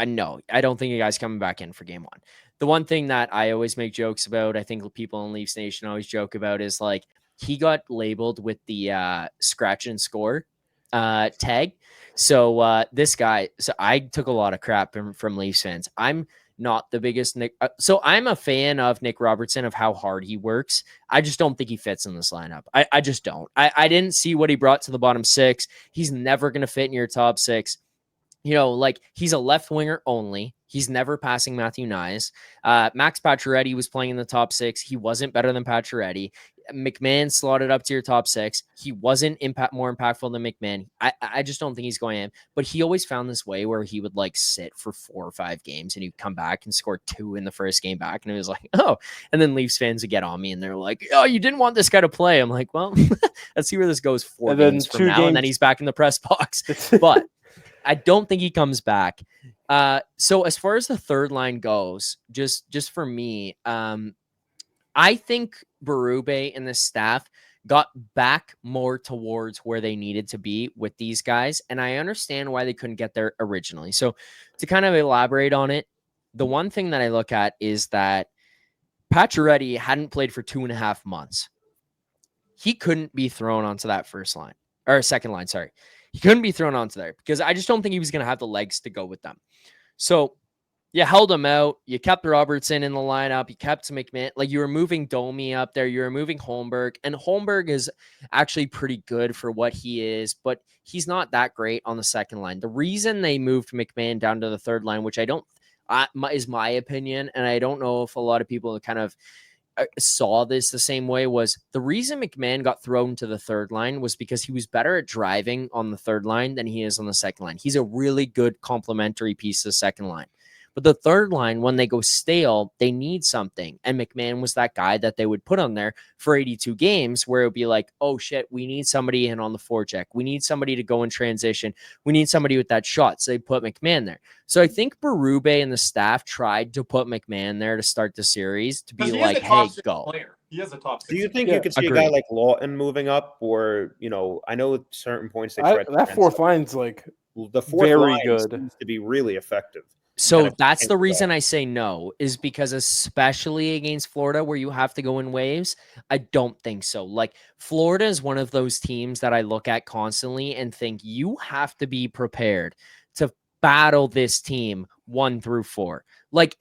No, I don't think the guy's coming back in for game one. The one thing that I always make jokes about, I think people in Leafs Nation always joke about, is like he got labeled with the scratch and score tag. So this guy, I took a lot of crap from Leafs fans. I'm not the biggest Nick. So I'm a fan of Nick Robertson, of how hard he works. I just don't think he fits in this lineup. I just don't. I didn't see what he brought to the bottom six. He's never going to fit in your top six. He's a left winger only. He's never passing Matthew Nyes. Max Pacioretty was playing in the top six. He wasn't better than Pacioretty. McMahon slotted up to your top six. He wasn't more impactful than McMahon. I just don't think he's going in. But he always found this way where he would sit for 4 or 5 games and he'd come back and score 2 in the first game back. And it was like, oh. And then Leafs fans would get on me and they're like, oh, you didn't want this guy to play. I'm like, well, let's see where this goes 4 games from now. And then he's back in the press box. But I don't think he comes back. So as far as the third line goes, just for me, I think Berube and the staff got back more towards where they needed to be with these guys. And I understand why they couldn't get there originally. So to kind of elaborate on it, the one thing that I look at is that Pacioretty hadn't played for 2.5 months. He couldn't be thrown onto that first line, or second line. Sorry. He couldn't be thrown onto there because I just don't think he was going to have the legs to go with them. So you held him out. You kept Robertson in the lineup. You kept McMahon. You were moving Domi up there. You were moving Holmberg. And Holmberg is actually pretty good for what he is, but he's not that great on the second line. The reason they moved McMahon down to the third line, which is my opinion, and I don't know if a lot of people kind of saw this the same way, was the reason McMahon got thrown to the third line was because he was better at driving on the third line than he is on the second line. He's a really good complementary piece of the second line. But the third line, when they go stale, they need something. And McMahon was that guy that they would put on there for 82 games where it would be like, oh shit, we need somebody in on the forecheck. We need somebody to go in transition. We need somebody with that shot. So they put McMahon there. So I think Berube and the staff tried to put McMahon there to start the series to be like, hey, go. Player. He is a top 6. Do you think you could see a guy like Lawton moving up? Or, I know at certain points they tried that fourth line's the fourth very line good. seems to be really effective. So that's the reason I say no, is because especially against Florida, where you have to go in waves, I don't think so. Florida is one of those teams that I look at constantly and think you have to be prepared to battle this team 1 through 4.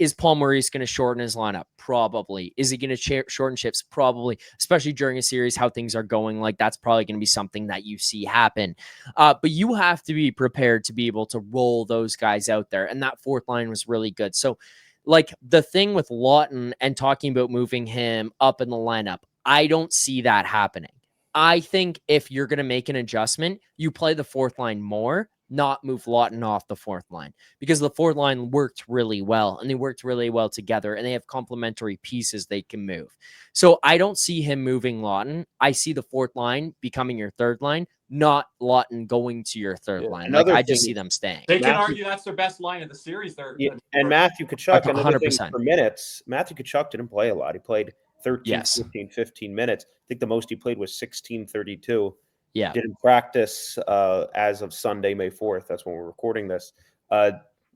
Is Paul Maurice going to shorten his lineup? Probably. Is he going to shorten shifts? Probably. Especially during a series, how things are going. That's probably going to be something that you see happen. But you have to be prepared to be able to roll those guys out there. And that fourth line was really good. So, the thing with Lawton and talking about moving him up in the lineup, I don't see that happening. I think if you're going to make an adjustment, you play the fourth line more not move Lawton off the fourth line, because the fourth line worked really well and they worked really well together and they have complementary pieces they can move. So I don't see him moving Lawton. I see the fourth line becoming your third line, not Lawton going to your third line. Like, I just see them staying. They can argue that's their best line of the series. And Matthew Tkachuk, another thing 100%. for minutes, Matthew Tkachuk didn't play a lot. He played 13, 14, 15 minutes. I think the most he played was 16:32. Yeah. Didn't practice as of Sunday, May 4th. That's when we're recording this.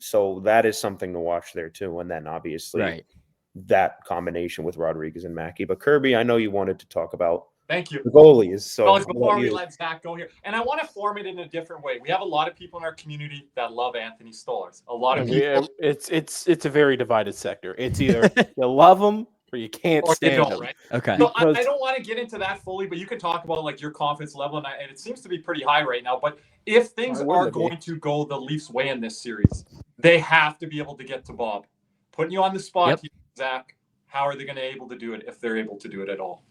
So that is something to watch there too. And then obviously that combination with Rodriguez and Mackey. But Kirby, I know you wanted to talk about Thank you. the goalies. So before we let Zach go here, and I want to form it in a different way. We have a lot of people in our community that love Anthony Stolarz. A lot of people. It's a very divided sector. It's either you love him or you can't stand him. Right? Okay. So I don't want to get into that fully, but you can talk about like your confidence level, and it seems to be pretty high right now. But if things are going to go the Leafs' way in this series, they have to be able to get to Bob. Putting you on the spot, here, Zach. How are they going to be able to do it if they're able to do it at all?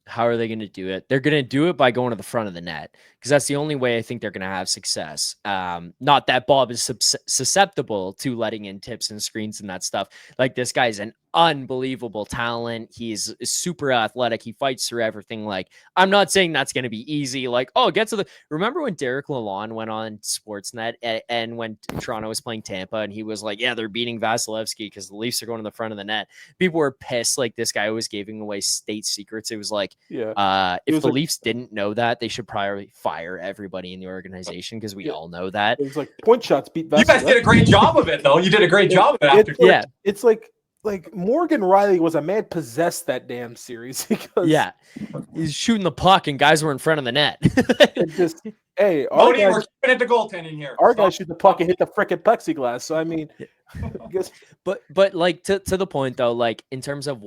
How are they going to do it? They're going to do it by going to the front of the net, because that's the only way I think they're going to have success. Not that Bob is susceptible to letting in tips and screens and that stuff. Like, this guy's an unbelievable talent. He's super athletic. He fights through everything. Like, I'm not saying that's going to be easy. Like, remember when Derek Lalonde went on Sportsnet and when Toronto was playing Tampa and he was like, yeah, they're beating Vasilevsky because the Leafs are going to the front of the net. People were pissed. Like, this guy was giving away state secrets. It was like, if the Leafs didn't know that, they should probably fire everybody in the organization, because we all know that. It was like point shots beat Vasilevsky. You guys did a great job of it, though. You did a great job of it. It's like Morgan Riley was a man possessed that damn series. Because he's shooting the puck and guys were in front of the net. Hey, we're keeping it to goaltending here. Our guys shoot the puck and hit the frickin' plexiglass. So I mean, but like to the point though, like in terms of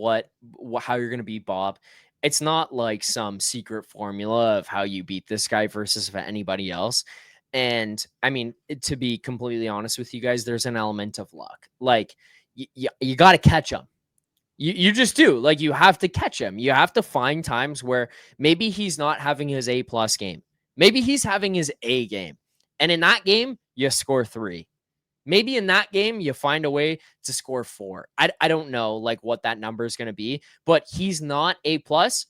how you're gonna beat Bob, it's not like some secret formula of how you beat this guy versus anybody else. And I mean, to be completely honest with you guys, there's an element of luck. Like, you got to catch him. You just do. Like, you have to catch him. You have to find times where maybe he's not having his A+ game. Maybe he's having his A game. And in that game, you score 3. Maybe in that game, you find a way to score 4. I don't know like what that number is going to be, but he's not A+.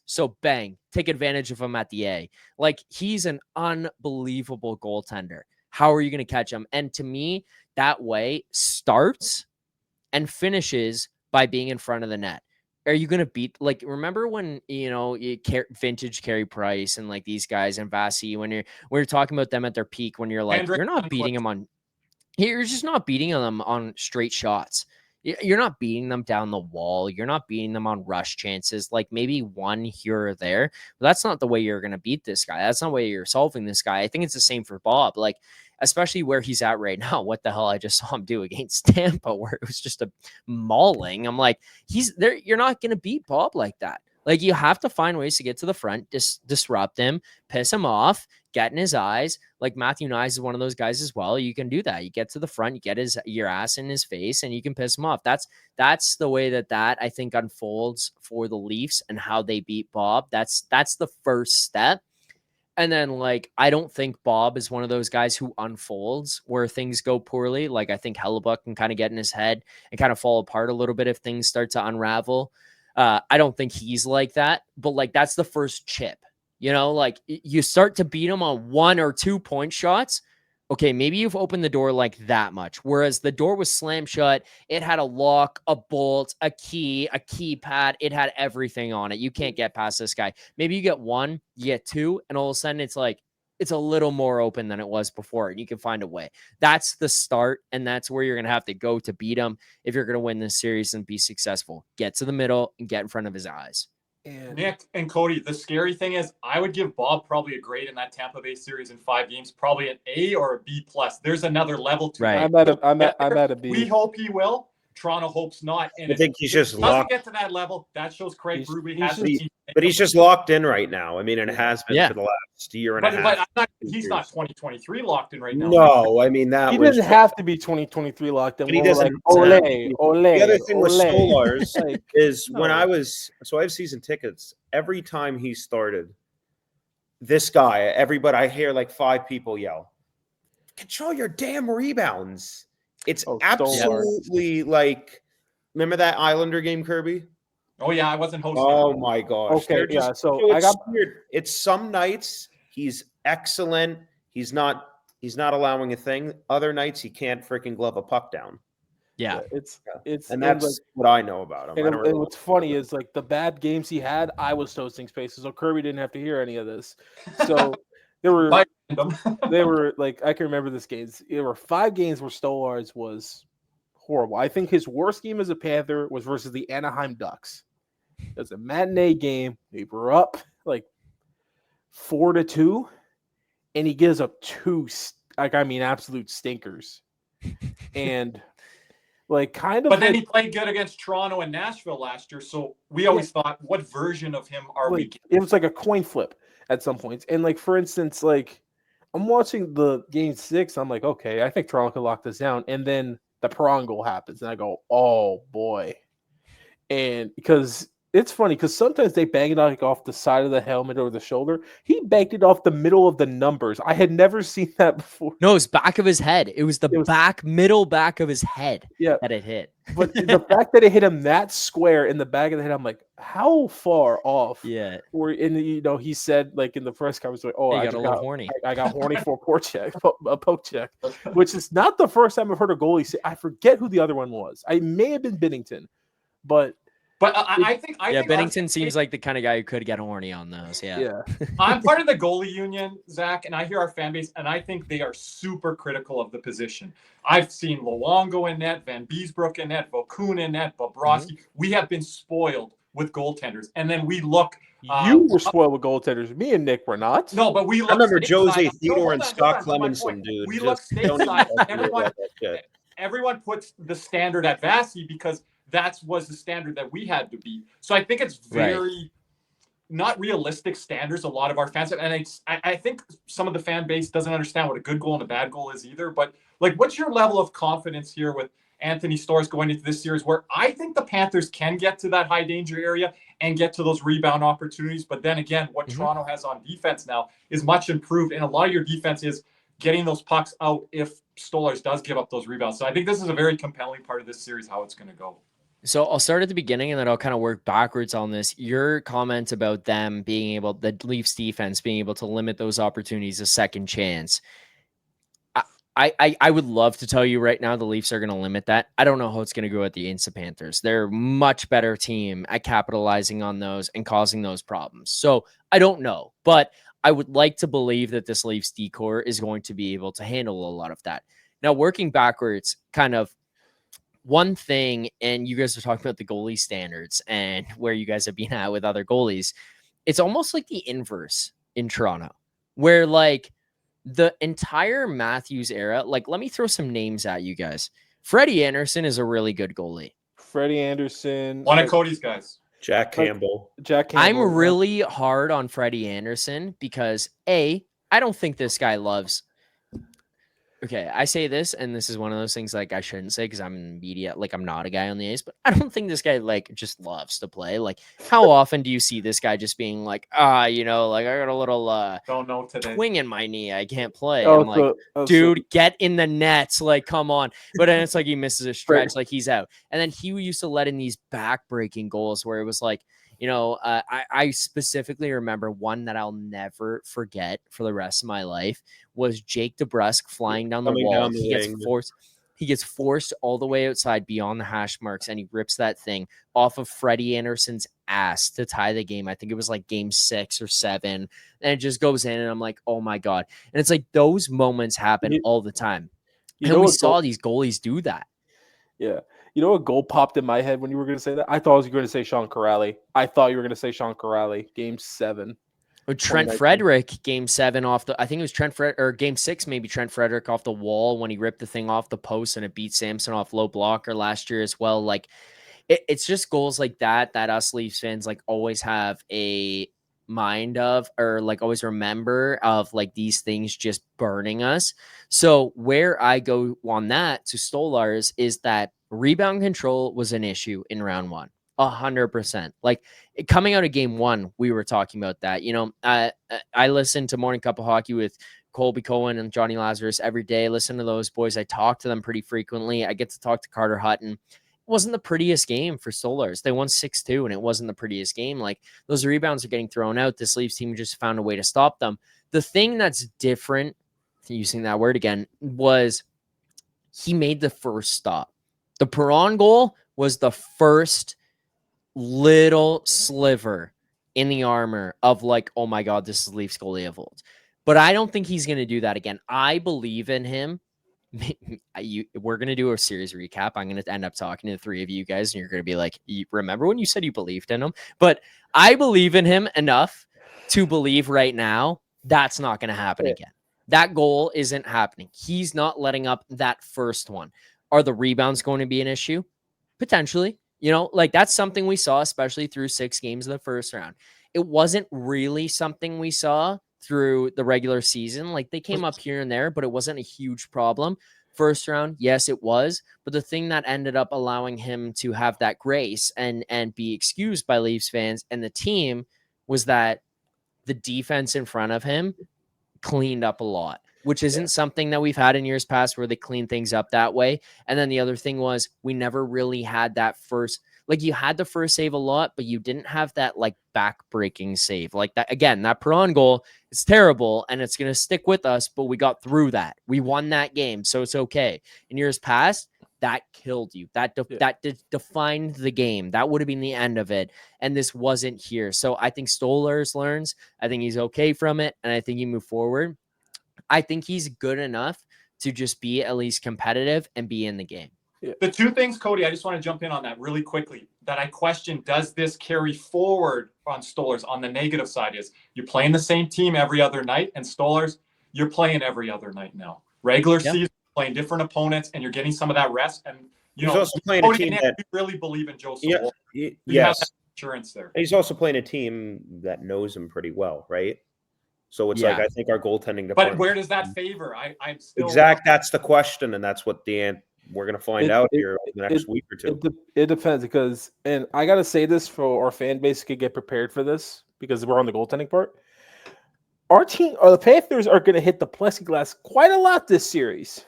So bang, take advantage of him at the A. Like, he's an unbelievable goaltender. How are you going to catch him? And to me, that way starts and finishes by being in front of the net. Are you going to beat, like, remember when, vintage Carey Price and like these guys and Vasi, when you're talking about them at their peak, when you're like, you're not beating them on, you're just not beating them on straight shots. You're not beating them down the wall. You're not beating them on rush chances, like maybe one here or there. But that's not the way you're going to beat this guy. That's not the way you're solving this guy. I think it's the same for Bob. Like, especially where he's at right now. What the hell I just saw him do against Tampa, where it was just a mauling. I'm like, he's there. You're not going to beat Bob like that. Like, you have to find ways to get to the front, disrupt him, piss him off, get in his eyes. Like, Matthew Nyes is one of those guys as well. You can do that. You get to the front, you get your ass in his face, and you can piss him off. That's the way that I think unfolds for the Leafs and how they beat Bob. That's the first step. And then, like, I don't think Bob is one of those guys who unfolds where things go poorly. Like, I think Hellebuck can kind of get in his head and kind of fall apart a little bit if things start to unravel. I don't think he's like that, but like, that's the first chip, like you start to beat him on 1 or 2 point shots. Okay, maybe you've opened the door like that much. Whereas the door was slammed shut. It had a lock, a bolt, a key, a keypad. It had everything on it. You can't get past this guy. Maybe you get 1, you get 2, and all of a sudden it's like, it's a little more open than it was before, and you can find a way. That's the start, and that's where you're going to have to go to beat him if you're going to win this series and be successful. Get to the middle and get in front of his eyes. Nick and Cody, the scary thing is I would give Bob probably a grade in that Tampa Bay series in 5 games, probably an A or a B+. There's another level to right. it. I'm at a B. We hope he will. Toronto hopes not. And I think he's just locked. Doesn't get to that level. That shows Craig Berube has. But he's just locked in right now. I mean, and it has been for the last year and a half. But he's not 2023 locked in right now. No, I mean he doesn't have to be 2023 locked in. But he doesn't. Like, ole. The other thing with Stolarz is when I have season tickets. Every time he started, this guy, everybody, I hear like 5 people yell, control your damn rebounds. It's absolutely like, remember that Islander game, Kirby? Oh yeah, I wasn't hosting. Oh my gosh. Okay, Just, yeah. So I got weird. It's some nights he's excellent. He's not allowing a thing. Other nights he can't freaking glove a puck down. Yeah. And that's what I know about him. And what's funny is like the bad games he had, I was toasting spaces, so Kirby didn't have to hear any of this. So they were like, I can remember this game. There were 5 games where Stolarz was horrible. I think his worst game as a Panther was versus the Anaheim Ducks. It was a matinee game. They were up like 4-2, and he gives up 2 absolute stinkers. And like kind of, but then he played good against Toronto and Nashville last year. So we always thought, what version of him are we getting? It was like a coin flip at some points. And like, for instance, like I'm watching the game 6. I'm like, okay, I think Toronto could lock this down. And then the Perron goal happens. And I go, oh boy. And because it's funny, because sometimes they bang it like off the side of the helmet or the shoulder. He banked it off the middle of the numbers. I had never seen that before. No, it was back of his head. It was middle back of his head that it hit. But the fact that it hit him that square in the back of the head, I'm like, how far off? Yeah. Or he said like in the press conference, like, oh, I got a little horny. I got horny for a poke check, which is not the first time I've heard a goalie say. I forget who the other one was. I may have been Binnington, but I think Bennington seems like the kind of guy who could get horny on those. Yeah. I'm part of the goalie union, Zach, and I hear our fan base, and I think they are super critical of the position. I've seen Luongo in net, Van Beesbrook in net, Vokun in net, Bobrovsky. Mm-hmm. We have been spoiled with goaltenders, and then we look. You were spoiled with goaltenders. Me and Nick were not. No, but we look. I remember Jose Theodore and Scott Clemenson, dude. We look stateside. Everyone puts the standard at Vasi because that was the standard that we had to beat. So I think it's very not realistic standards. A lot of our fans, and I think some of the fan base doesn't understand what a good goal and a bad goal is either. But like, what's your level of confidence here with Anthony Stolarz going into this series, where I think the Panthers can get to that high danger area and get to those rebound opportunities? But then again, what Toronto has on defense now is much improved, and a lot of your defense is getting those pucks out if Stolarz does give up those rebounds. So I think this is a very compelling part of this series, how it's going to go. So I'll start at the beginning and then I'll kind of work backwards on this. Your comment about them being able, the Leafs defense being able to limit those opportunities a second chance. I would love to tell you right now the Leafs are going to limit that. I don't know how it's going to go at the Insta Panthers. They're a much better team at capitalizing on those and causing those problems. So I don't know, but I would like to believe that this Leafs decor is going to be able to handle a lot of that. Now, working backwards, kind of one thing, and you guys are talking about the goalie standards and where you guys have been at with other goalies. It's almost like the inverse in Toronto, where like the entire Matthews era, like let me throw some names at you guys. Freddie Anderson is a really good goalie. Freddie Anderson. One of Cody's guys. Jack Campbell. I'm really hard on Freddie Anderson because I don't think this guy loves. Okay, I say this, and this is one of those things like I shouldn't say because I'm in the media, like I'm not a guy on the A's, but I don't think this guy like just loves to play. Like, how often do you see this guy just being like, like I got a little don't know today twing in my knee, I can't play. I'm like, dude, get in the nets, like come on. But then it's like he misses a stretch, like he's out. And then he used to let in these back-breaking goals where it was like, I specifically remember one that I'll never forget for the rest of my life was Jake DeBrusk flying down the wall. He gets forced all the way outside beyond the hash marks, and he rips that thing off of Freddie Anderson's ass to tie the game. I think it was like game 6 or 7, and it just goes in, and I'm like, oh my God. And it's like those moments happen all the time. And we saw these goalies do that. Yeah. You know what goal popped in my head when you were going to say that? I thought you were going to say Sean Corrali. Game 7. Trent Frederick, game 7 off the, I think it was game 6, maybe Trent Frederick off the wall when he ripped the thing off the post and it beat Samson off low blocker last year as well. Like it's just goals like that us Leafs fans like always have a mind of, or like always remember of like these things just burning us. So where I go on that to Stolarz is that rebound control was an issue in round 1. 100%. Like coming out of game 1, we were talking about that. I listen to Morning Cup of Hockey with Colby Cohen and Johnny Lazarus every day. Listen to those boys. I talk to them pretty frequently. I get to talk to Carter Hutton. It wasn't the prettiest game for Stolars. They won 6-2, and it wasn't the prettiest game. Like those rebounds are getting thrown out. This Leafs team just found a way to stop them. The thing that's different, using that word again, was he made the first stop. The Perron goal was the first little sliver in the armor of like, oh my God, this is Leafs goalie of old. But I don't think he's going to do that again. I believe in him. We're going to do a series recap. I'm going to end up talking to the three of you guys, and you're going to be like, remember when you said you believed in him? But I believe in him enough to believe right now that's not going to happen again. That goal isn't happening. He's not letting up that first one. Are the rebounds going to be an issue? Potentially. Like that's something we saw, especially through 6 games of the first round. It wasn't really something we saw through the regular season. Like they came up here and there, but it wasn't a huge problem. First round, yes, it was. But the thing that ended up allowing him to have that grace and be excused by Leafs fans and the team was that the defense in front of him cleaned up a lot, which isn't something that we've had in years past where they clean things up that way. And then the other thing was we never really had that first, like you had the first save a lot, but you didn't have that like back-breaking save. Like that, again, that Perron goal, it's terrible and it's going to stick with us, but we got through that. We won that game, so it's okay. In years past, that killed you. That defined the game. That would have been the end of it. And this wasn't here. So I think Stolars learns. I think he's okay from it. And I think he moved forward. I think he's good enough to just be at least competitive and be in the game. Yeah. The two things, Cody, I just want to jump in on that really quickly, that I question, does this carry forward on Stolars on the negative side is you're playing the same team every other night, and Stolars, you're playing every other night now. Regular season, playing different opponents, and you're getting some of that rest. And he's also playing a team that we really believe in Joe Saul. Yes. Have that insurance there. He's also playing a team that knows him pretty well, right? So it's like I think our goaltending department. But where does that favor? I'm still That's the question, and that's what we're going to find out here in the next week or two. It depends because, and I got to say this for our fan base to get prepared for this because we're on the goaltending part. Our team, or the Panthers, are going to hit the plexiglass quite a lot this series.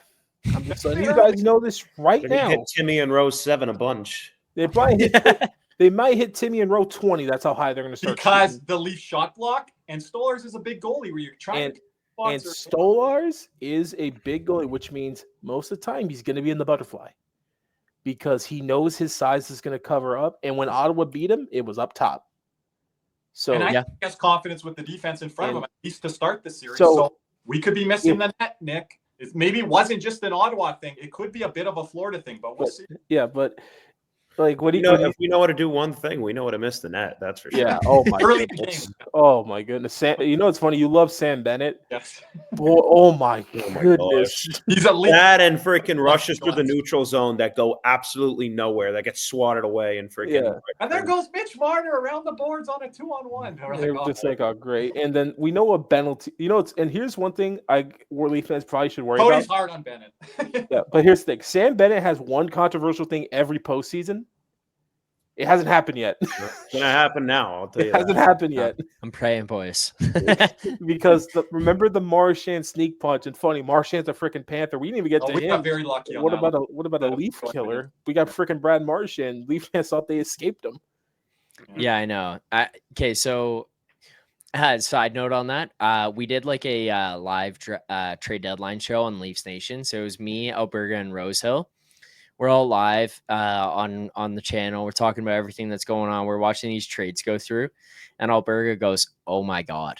I'm just letting you guys know this right now. Hit Timmy and Row 7 a bunch. They might hit Timmy and Row 20. That's how high they're going to start. Because shooting. The Leaf shot block and Stolars is a big goalie where you're trying to. And Stolars is a big goalie, which means most of the time he's going to be in the butterfly because he knows his size is going to cover up. And when Ottawa beat him, it was up top. So and I think he has confidence with the defense in front of him, at least to start the series. So we could be missing the net, Nick. Maybe it wasn't just an Ottawa thing. It could be a bit of a Florida thing, but we'll see. Yeah, but like, what do you know? If we know how to do one thing, we know how to miss the net. That's for sure. Yeah. Oh my goodness. Oh my goodness. It's funny. You love Sam Bennett. Yes. Oh my goodness. He's a lead. That and freaking rushes through the neutral zone that go absolutely nowhere. That gets swatted away and freaking. Yeah. And there goes Mitch Marner around the boards on a 2-on-1. They're just like, oh great. And then we know a penalty. And here's one thing Leaf fans probably should worry about. Cody's hard on Bennett. Yeah, but here's the thing. Sam Bennett has one controversial thing every postseason. It hasn't happened yet. It's gonna happen now. I'll tell you. It hasn't happened yet. I'm praying, boys. Because remember the Marchand sneak punch? And funny, Marchand's a freaking Panther. We didn't even get to we him. Got very lucky. On what about a Leaf killer? We got freaking Brad Marchand. Leaf fans thought they escaped him. Yeah, I know. Okay, so side note on that, we did like a live trade deadline show on Leafs Nation. So it was me, Alberga, and Rosehill. We're all live on the channel. We're talking about everything that's going on. We're watching these trades go through. And Alberga goes, oh, my God.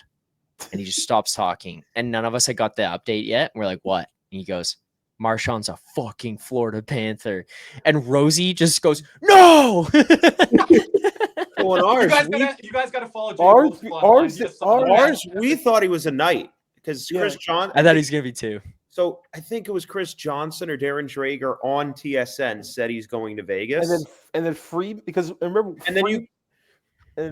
And he just stops talking. And none of us had got the update yet. We're like, what? And he goes, Marchand's a fucking Florida Panther. And Rosie just goes, no! Well, you guys got to follow ours. We thought he was a Knight because Chris Johnson. I thought he was going to be too. So I think it was Chris Johnson or Darren Drager on TSN said he's going to Vegas, and then because remember,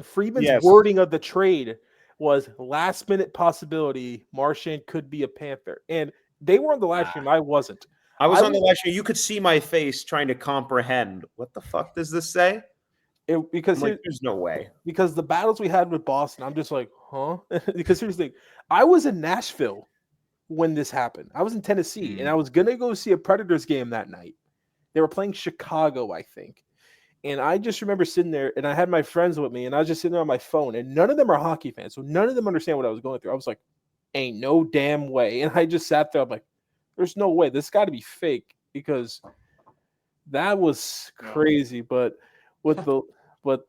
Friedman's yes. wording of the trade was last minute possibility. Marchand could be a Panther, and they were on the last stream. I wasn't. I was on the last stream. You could see my face trying to comprehend what the fuck does this say. Because there's no way. Because the battles we had with Boston, I'm just like, huh? Because here's the thing. I was in Nashville when this happened. I was in Tennessee, and I was going to go see a Predators game that night. They were playing Chicago, I think. And I just remember sitting there, and I had my friends with me, and I was just sitting there on my phone, and none of them are hockey fans, so none of them understand what I was going through. I was like, ain't no damn way. And I just sat there. I'm like, there's no way. This got to be fake, because that was crazy. But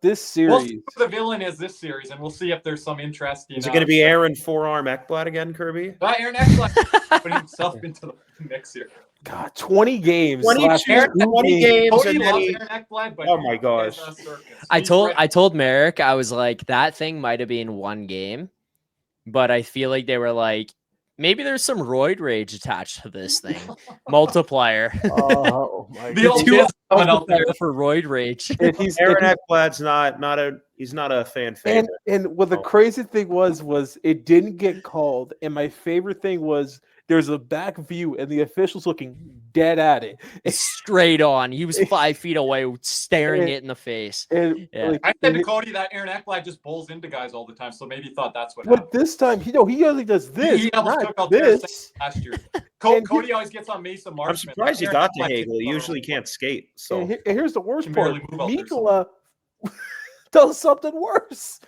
this series, we'll see who the villain is this series, and we'll see if there's some interest. Is it going to be Aaron Forearm Ekblad again, Kirby? Aaron Ekblad putting himself into the mix here. God, 20 games. 20 games. Cody And loves Aaron Ekblad, but oh my gosh. I told Merrick, I was like, that thing might have been one game, but I feel like they were like, maybe there's some roid rage attached to this thing. Multiplier. Oh my God. Out there for roid rage. Aaron Ekblad's he's not a fan favorite. And what the crazy thing was it didn't get called. And my favorite thing was there's a back view and the official's looking dead at it. Straight on. He was 5 feet away, staring it in the face. I said to Cody that Aaron Ekblad just bowls into guys all the time, so maybe he thought that's what happened. But this time, he only does this. He almost took out this last year. Cody always gets on Mason Marchment. I'm surprised he got to Hagel. He usually can't skate. So and here's the worst part. Mikkola does something worse.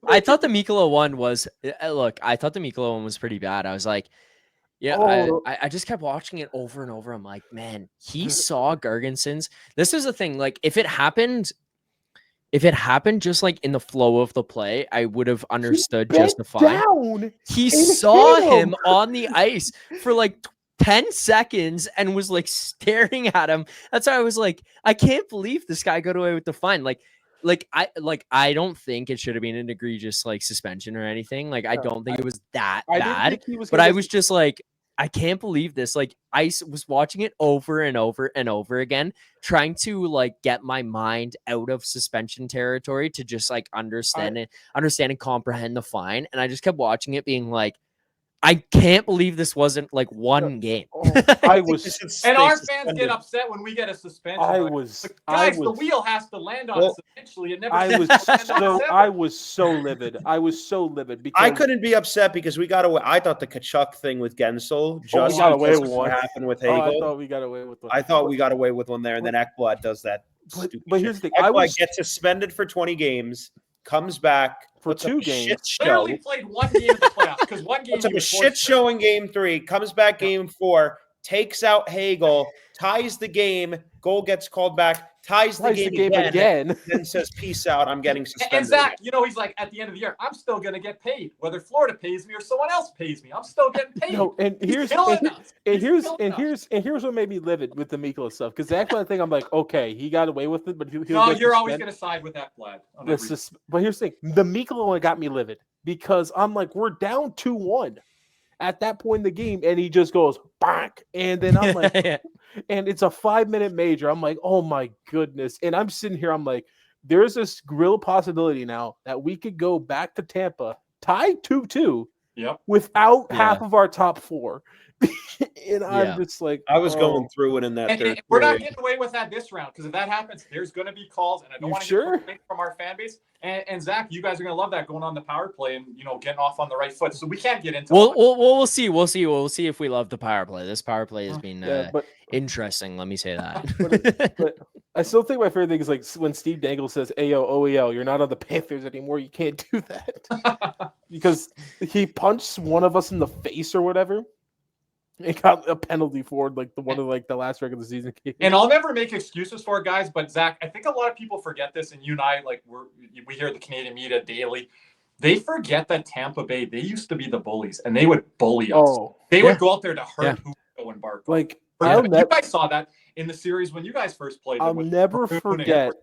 I thought the Mikkola one was I thought the Mikkola one was pretty bad. I was like, I just kept watching it over and over. I'm like, man, he saw Gergenson's. This is the thing. Like, if it happened just like in the flow of the play, I would have understood just fine. He saw him on the ice for like 10 seconds and was like staring at him. That's why I was like, I can't believe this guy got away with the fine. I don't think it should have been an egregious like suspension or anything. Like, I don't think it was that bad. But I was just like, I can't believe this. Like, I was watching it over and over and over again, trying to like get my mind out of suspension territory to just like understand and comprehend the fine. And I just kept watching it, being like, I can't believe this wasn't like one game. I was, and our fans get upset when we get a suspension. The wheel has to land on us eventually. It never. I was so livid. Because I couldn't be upset because we got away. I thought the Kachuk thing with Gensel just got away with one. Happened with Hagel. I thought we got away with one. I thought we got away with one there, and then Ekblad does that. But here's the thing: Ekblad gets suspended for 20 games. Comes back for 2 games. Barely played one game in the playoffs because one game took a shit show in game 3. Comes back game 4, takes out Hagel, ties the game. Goal gets called back. Ties the game again. Then says, "Peace out. I'm getting suspended." And Zach, he's like, at the end of the year, I'm still gonna get paid, whether Florida pays me or someone else pays me. I'm still getting paid. No, and here's what made me livid with the Mikkola stuff, because that kind of thing, I'm like, okay, he got away with it, but you're always gonna side with that Vlad. But here's the thing: the Mikkola one got me livid because I'm like, we're down 2-1 at that point in the game, and he just goes back, and then I'm like. And it's a 5-minute major. I'm like, oh my goodness. And I'm sitting here. I'm like, there's this real possibility now that we could go back to Tampa, tie 2-2 without half of our top 4. And I'm just like, I was going through it in that third. We're not getting away with that this round, because if that happens, there's going to be calls, and I don't want to get from our fan base. And Zach, you guys are going to love that, going on the power play and getting off on the right foot. So we can't get into. We'll see. We'll see if we love the power play. This power play has been interesting. Let me say that. but I still think my favorite thing is like when Steve Dangle says, "Ayo, OEL, you're not on the Panthers anymore. You can't do that," because he punched one of us in the face or whatever. It got a penalty for like the last regular season game. And I'll never make excuses for it, guys. But Zach, I think a lot of people forget this, and you and I, we hear the Canadian media daily. They forget that Tampa Bay, they used to be the bullies, and they would bully us. They would go out there to hurt Hugo and Barco. Like, you guys saw that in the series when you guys first played. I'll never forget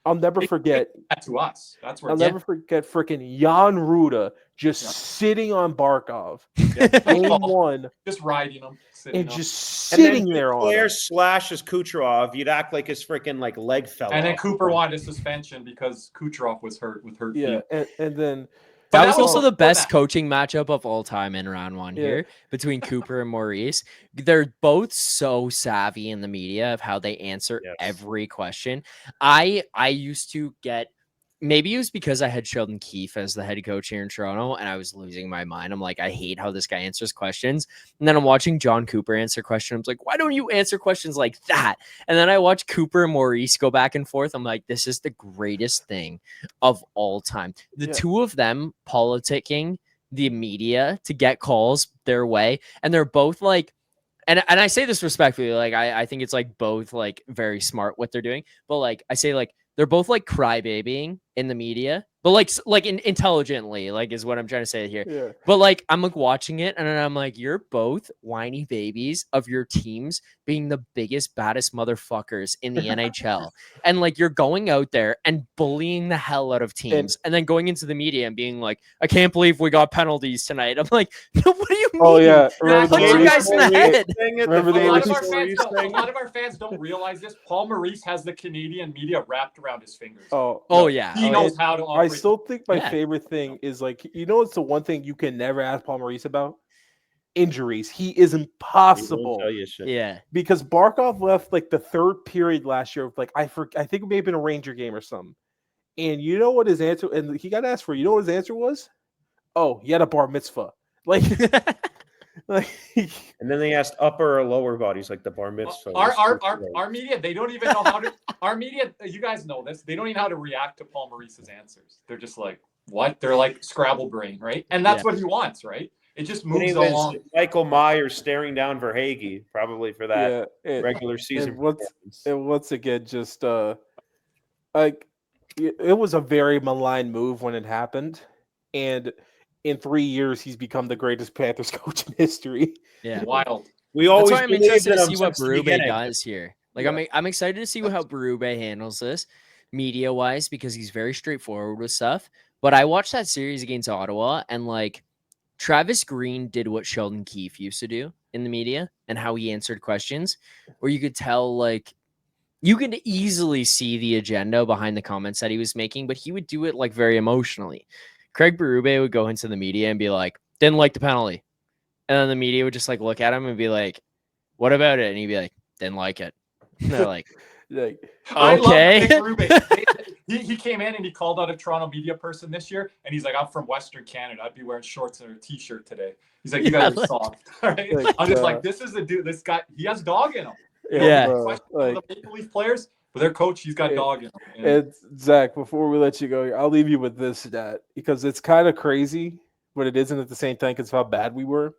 that to us. That's where I'll never forget freaking Jan Ruda just sitting on Barkov. Game 1. Just riding him. Sitting there on Player slashes Kucherov. You'd act like his freaking leg fell off. And then Cooper wanted a suspension because Kucherov was hurt with hurt feet. And then But That was also the before best that. coaching matchup of all time in round one Yeah. here between Cooper and Maurice. They're both so savvy in the media of how they answer Yes. every question. I used to get, maybe it was because I had Sheldon Keefe as the head coach here in Toronto and I was losing my mind. I'm like, I hate how this guy answers questions. And then I'm watching John Cooper answer questions. I'm like, why don't you answer questions like that? And then I watch Cooper and Maurice go back and forth. I'm like, this is the greatest thing of all time. The Yeah. two of them politicking the media to get calls their way. And they're both like, and I say this respectfully, like I think it's like both like very smart what they're doing, but like I say like they're both like crybabying in the media, but like intelligently, like is what I'm trying to say here. Yeah. But like I'm like watching it and I'm like, you're both whiny babies of your teams being the biggest, baddest motherfuckers in the NHL. And like you're going out there and bullying the hell out of teams and then going into the media and being like, I can't believe we got penalties tonight. I'm like, no, what do you mean? Oh yeah. Remember Punch you Maurice guys in the thing? head. Remember the A lot, Maurice a lot of our fans don't realize this. Paul Maurice has the Canadian media wrapped around his fingers. Oh Oh yeah. He knows how to I operate. still think my Yeah. favorite thing is like, it's the one thing you can never ask Paul Maurice about? Injuries. He is He won't impossible tell you shit. Yeah. because Barkov left like the third period last year. Like I think it may have been a Ranger game or something. And you know what his answer? And he got asked for. You know what his answer was? Oh, he had a bar mitzvah. Like, like And then they asked upper or lower bodies, like the bar mitzvah. Our media, they don't even know how to. Our media, you guys know this. They don't even know how to react to Paul Maurice's answers. They're just like, what? They're like Scrabble brain, right? And that's what he wants, right? It just moves along. Michael Myers staring down Verhaeghe, probably for that regular season. And once again, just like it was a very malign move when it happened, and in 3 years he's become the greatest Panthers coach in history. Yeah. Wild. We always That's why I'm believed interested in to him see what since the Berube beginning. does here. Like I'm excited to see how Berube handles this media wise because he's very straightforward with stuff. But I watched that series against Ottawa and like Travis Green did what Sheldon Keefe used to do in the media and how he answered questions, where you could tell like you could easily see the agenda behind the comments that he was making, but he would do it like very emotionally. Craig Berube would go into the media and be like, didn't like the penalty. And then the media would just like look at him and be like, what about it? And he'd be like, didn't like it. And they're like, I love okay. Craig Berube. He came in and he called out a Toronto media person this year, and he's like, I'm from Western Canada. I'd be wearing shorts and a t-shirt today. He's like, you guys are soft. All right? like, I'm just like, this is a dude. This guy, he has dog in him. Yeah. Question for the Maple Leaf players, but their coach, he's got dog in him. And Zach, before we let you go, I'll leave you with this stat because it's kind of crazy, but it isn't at the same time because of how bad we were.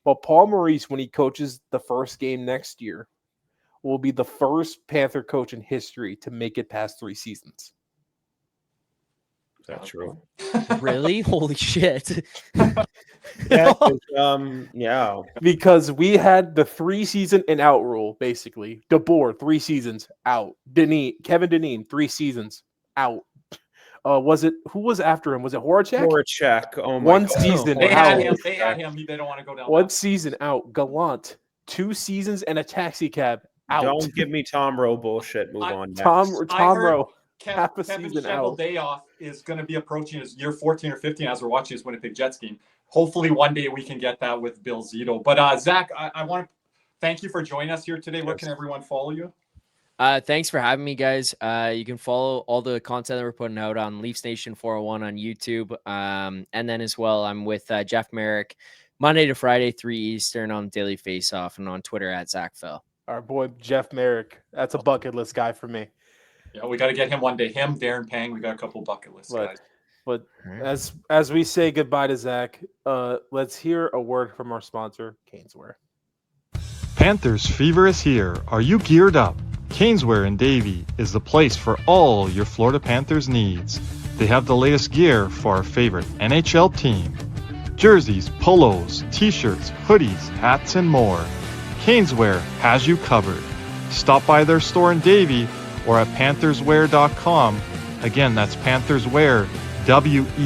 But Paul Maurice, when he coaches the first game next year, will be the first Panther coach in history to make it past 3 seasons. Is that true? Really? Holy shit. Yeah. Because we had the 3-season and out rule, basically. DeBoer, 3 seasons, out. Kevin Dineen, 3 seasons, out. Who was after him? Was it Horacek? Horacek. Oh my One God. season They out. had him. They don't want to go down. One season out. Gallant, 2 seasons and a taxi cab out. Don't give me Tom Rowe bullshit. Move on. Next. Tom I heard Rowe. Kevin half a season out. Cheveldayoff is going to be approaching his year 14 or 15 as we're watching his Winnipeg Jets game. Hopefully one day we can get that with Bill Zito. But Zach, I want to thank you for joining us here today. Where can everyone follow you? Thanks for having me, guys. You can follow all the content that we're putting out on Leafs Nation 401 on YouTube. And then as well, I'm with Jeff Merrick Monday to Friday, 3 Eastern on Daily Faceoff and on Twitter at Zack Phil. Our boy Jeff Merrick. That's a bucket list guy for me. Yeah, we got to get him one day. Him, Darren Pang. We got a couple bucket list guys. But as we say goodbye to Zach, let's hear a word from our sponsor, Caneswear. Panthers fever is here. Are you geared up? Caneswear in Davie is the place for all your Florida Panthers needs. They have the latest gear for our favorite NHL team. Jerseys, polos, t-shirts, hoodies, hats, and more. Caneswear has you covered. Stop by their store in Davie or at pantherswear.com. Again, that's pantherswear, WEAR.com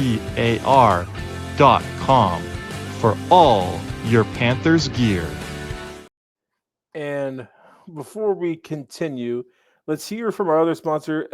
for all your Panthers gear. And before we continue, Let's hear from our other sponsor,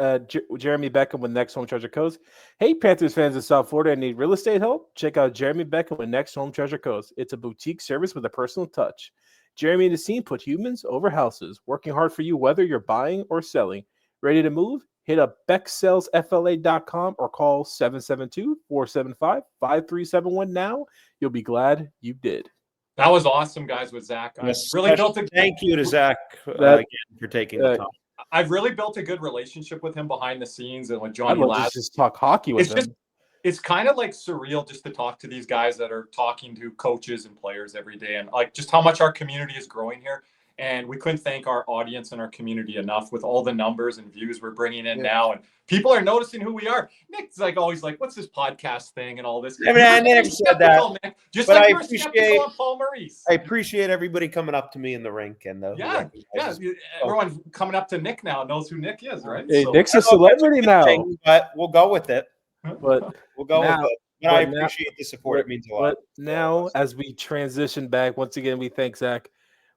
Jeremy Beckham with Next Home Treasure Coast. Hey, Panthers fans in South Florida and need real estate help? Check out Jeremy Beckham with Next Home Treasure Coast. It's a boutique service with a personal touch. Jeremy and his team put humans over houses, working hard for you whether you're buying or selling. Ready to move? Hit up BeckSellsFLA.com or call 772-475-5371 now. You'll be glad you did. That was awesome, guys, with Zach. Yes, Really built a thank you to Zach again for taking the time. I've really built a good relationship with him behind the scenes and with I'd Johnny love Ladd. to just talk hockey with him. It's kind of like surreal just to talk to these guys that are talking to coaches and players every day, and like just how much our community is growing here. And we couldn't thank our audience and our community enough with all the numbers and views we're bringing in now. And people are noticing who we are. Nick's like always like, what's this podcast thing and all this? I mean, I never said that. Nick. Just but like I you're skeptical on Paul Maurice. I appreciate everybody coming up to me in the rink. And everyone coming up to Nick now knows who Nick is, right? Hey, Nick's a celebrity now. But we'll go with it. But we'll go now, with it. But I appreciate the support. It means a lot. But now, as we transition back, once again, we thank Zach.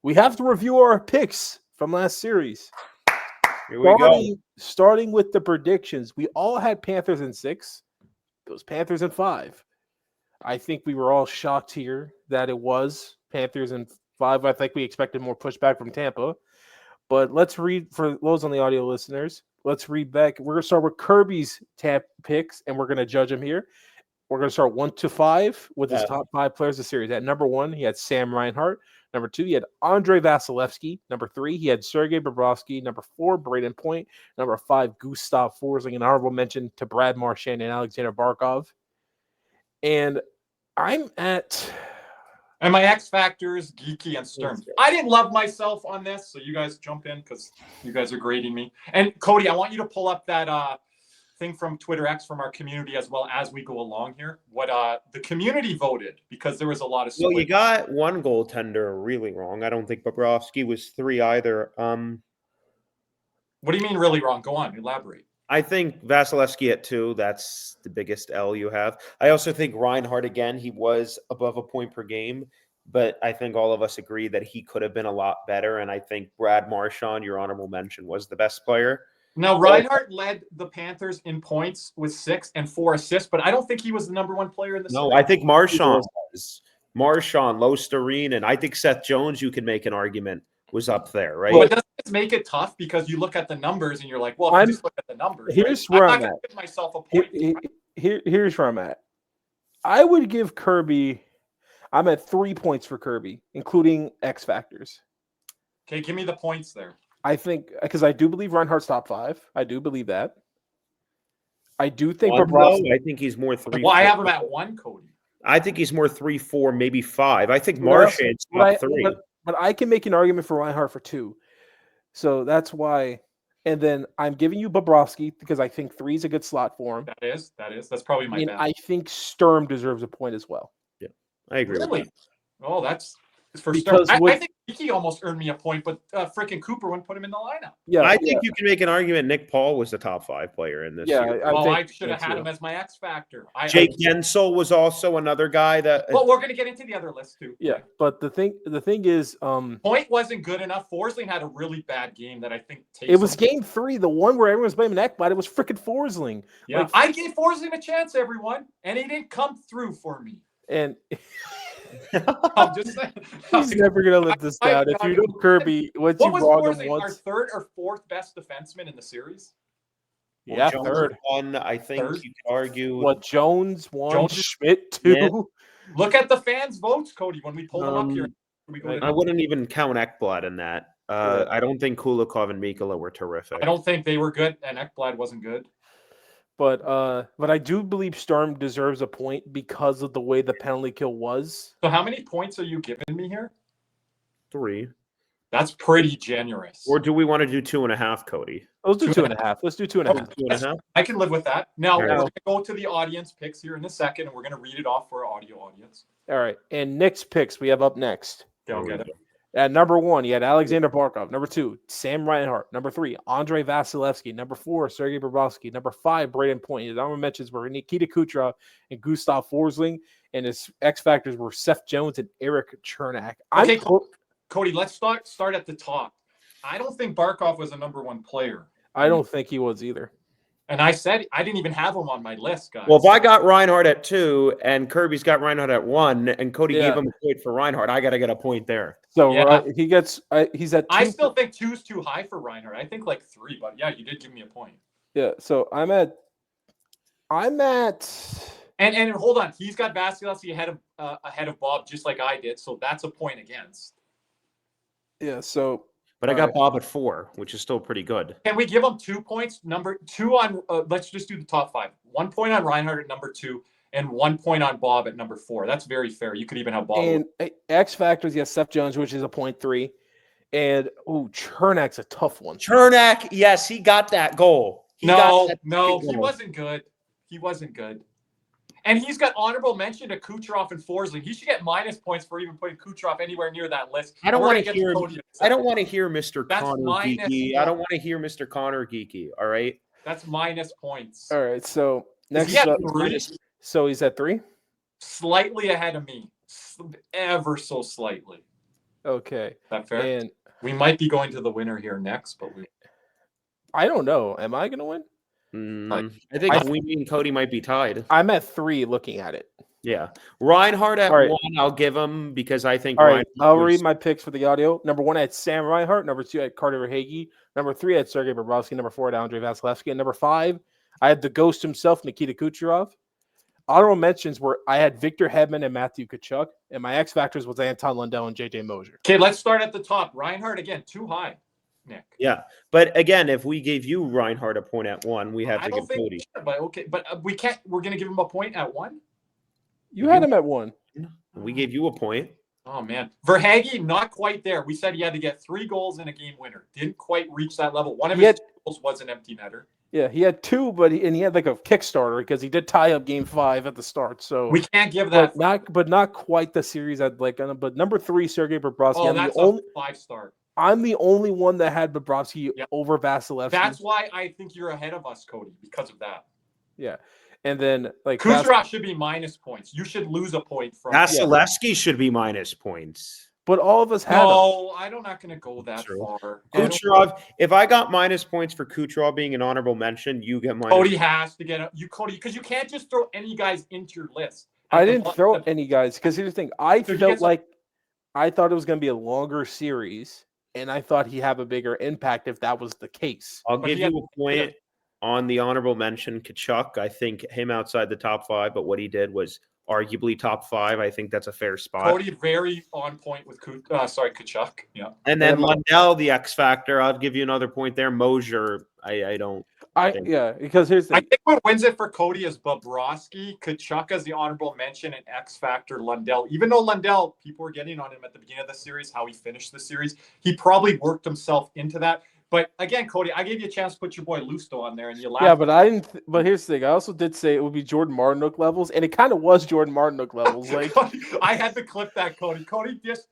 We have to review our picks from last series. Here we go. Starting with the predictions. We all had Panthers in 6. It was Panthers in 5. I think we were all shocked here that it was Panthers in 5. I think we expected more pushback from Tampa. But let's read, for those on the audio listeners, let's read back. We're going to start with Kirby's picks, and we're going to judge him here. We're going to start 1 to 5 with his top 5 players of the series. At number 1, he had Sam Reinhart. Number 2, he had Andrei Vasilevsky. Number 3, he had Sergei Bobrovsky. Number 4, Braden Point. Number 5, Gustav Forsling. An honorable mention to Brad Marchand and Alexander Barkov. And I'm at... And my X Factor is Geeky and Stern. I didn't love myself on this, so you guys jump in because you guys are grading me. And Cody, I want you to pull up that thing from Twitter X from our community as well as we go along here. What the community voted, because there was a lot of. Well, you got one goaltender really wrong. I don't think Bobrovsky was 3 either. What do you mean really wrong? Go on, elaborate. I think Vasilevsky at 2. That's the biggest L you have. I also think Reinhart, again, he was above a point per game, but I think all of us agree that he could have been a lot better. And I think Brad Marchand, your honorable mention, was the best player. Now, Reinhart led the Panthers in points with 6 and 4 assists, but I don't think he was the number 1 player in the series. No, I think Marchand was. Marchand, Losterine, and I think Seth Jones, you can make an argument, was up there, right? But doesn't it make it tough because you look at the numbers and you're like, well, if you just look at the numbers. Here's where I'm at. Give myself a point. Here's where I'm at. I would give Kirby, I'm at 3 points for Kirby, including X factors. Okay, give me the points there. I think, because I do believe Reinhardt's top 5. I do believe that. I do think Bobrovsky. I think he's more 3. Well, I have him at 1, Cody. I think he's more 3, 4, maybe 5. I think Marchand's top 3. But I can make an argument for Reinhardt for 2. So that's why. And then I'm giving you Bobrovsky because I think 3 is a good slot for him. That's probably my bad. I think Sturm deserves a point as well. Yeah, I agree. Really? With that. Oh, that's for Sturm. I think he almost earned me a point, but freaking Cooper wouldn't put him in the lineup. Yeah, I think you can make an argument. Nick Paul was the top 5 player in this. Yeah, I should have had him as my X factor. Jake Gensel was also another guy that. Well, we're going to get into the other list too. Yeah, but the thing is, Point wasn't good enough. Forsling had a really bad game that I think. It was game 3, the one where everyone's blaming Ekblad. It was freaking Forsling. Yeah, I gave Forsling a chance, everyone, and he didn't come through for me. And. I'm just saying. He's never gonna let this down. If you know Kirby, what was Forsling, our 3rd or 4th best defenseman in the series? Yeah, Jones 3rd. Won, I think 3rd? You could argue. What, Jones won? Schmidt 2. Yeah. Look at the fans' votes, Cody. When we pull them up here, I wouldn't even count Ekblad in that. I don't think Kulikov and Mikkola were terrific. I don't think they were good, and Ekblad wasn't good. But I do believe Sturm deserves a point because of the way the penalty kill was. So how many points are you giving me here? 3. That's pretty generous. Or do we want to do 2.5, Cody? Let's do 2.5. Let's do 2.5. 2.5. I can live with that. Now we're going to go to the audience picks here in a second, and we're going to read it off for our audio audience. All right. And Nick's picks we have up next. Yeah, I'll get it. At number 1, you had Alexander Barkov. Number 2, Sam Reinhart. Number 3, Andrei Vasilevsky. Number 4, Sergei Bobrovsky. Number 5, Braden Point. His honorable mentions were Nikita Kucherov and Gustav Forsling. And his X factors were Seth Jones and Eric Chernak. Okay, Cody, let's start at the top. I don't think Barkov was a number one player. I don't think he was either. And I said I didn't even have him on my list, guys. Well, if I got Reinhart at 2 and Kirby's got Reinhart at 1 and Cody gave him a point for Reinhart, I got to get a point there. So Yeah. he's at 2. I still think 2's too high for Reinhart. I think like 3, but yeah, you did give me a point. Yeah, so I'm at And hold on, he's got Vasilevsky ahead of Bob, just like I did. So that's a point against. yeah, so But I got Bob at 4, which is still pretty good. Can we give him 2 points? Number 2 on. Let's just do the top 5. 1 point on Reinhardt at number 2, and 1 point on Bob at number 4. That's very fair. You could even have Bob. and X factors, yes, Seth Jones, which is a 0.3. And Chernak's a tough one. Chernak, yes, he got that goal. He wasn't good. He wasn't good. And he's got honorable mention to Kucherov and Forsling. He should get minus points for even putting Kucherov anywhere near that list. I don't want to hear Mr. That's Connor minus Geeky. one. I don't want to hear Mr. Connor Geeky. All right. That's minus points. All right, so next he at up, 3? so he's at 3. Slightly ahead of me. Ever so slightly. Okay, Is that fair? and We might be going to the winner here next, but I don't know. Am I going to win? I think we and Cody might be tied. I'm at 3 looking at it. Yeah. Reinhardt at All right. 1, I'll give him because I think All right, Reinhardt I'll was- read my picks for the audio. Number 1, I had Sam Reinhart. Number 2, I had Carter Verhaeghe. Number 3, I had Sergei Bobrovsky. Number 4, I had Andrei Vasilevsky. And number 5, I had the ghost himself, Nikita Kucherov. Honorable mentions were I had Victor Hedman and Matthew Tkachuk. And my X factors was Anton Lundell and JJ Mosier. okay, let's start at the top. Reinhardt again, too high. Nick. Yeah. But again, if we gave you Reinhardt a point at 1, we have I to don't give think Cody. we should, but okay, but we can't. We're gonna give him a point at 1. You had him at 1. We gave you a point. Oh man, Verhaeghe not quite there. We said he had to get 3 goals in a game winner. Didn't quite reach that level. One of his goals was an empty netter. Yeah, he had 2, but he had like a Kickstarter because he did tie up Game 5 at the start. So We can't give that. but not quite the series I'd like. But number 3, Sergei Bobrovsky. Oh, I'm that's the only, a 5-star. I'm the only one that had Bobrovsky Yep. over Vasilevsky. That's why I think you're ahead of us, Cody, because of that. Yeah, and then like Kucherov should be minus points. You should lose a point from. Vasilevsky should be minus points. but all of us had him. No, I'm not going to go that True. far. Kucherov, if I got minus points for Kucherov being an honorable mention, you get minus. Cody has to get Cody, because you can't just throw any guys into your list. I didn't throw any guys because here's the thing. I So he felt gets- like I thought it was going to be a longer series, and I thought he'd have a bigger impact if that was the case. I'll But give he had- you a point on the honorable mention, Kachuk. I think him outside the top 5, but what he did was arguably top 5. I think that's a fair spot. Cody very on point with Kachuk. Yeah. And then Lundell, the X factor. I'll give you another point there. Mosier, I don't. Because here's the I thing. think what wins it for Cody is Bobrovsky, Kachuk as the honorable mention, and X Factor Lundell. Even though Lundell, people were getting on him at the beginning of the series, how he finished the series, he probably worked himself into that. But again, Cody, I gave you a chance to put your boy Lusto on there, and you laughed. Yeah, but I didn't. But here's the thing. I also did say it would be Jordan Martinook levels, and it kind of was Jordan Martinook levels. Like Cody, I had to clip that, Cody. Cody dissed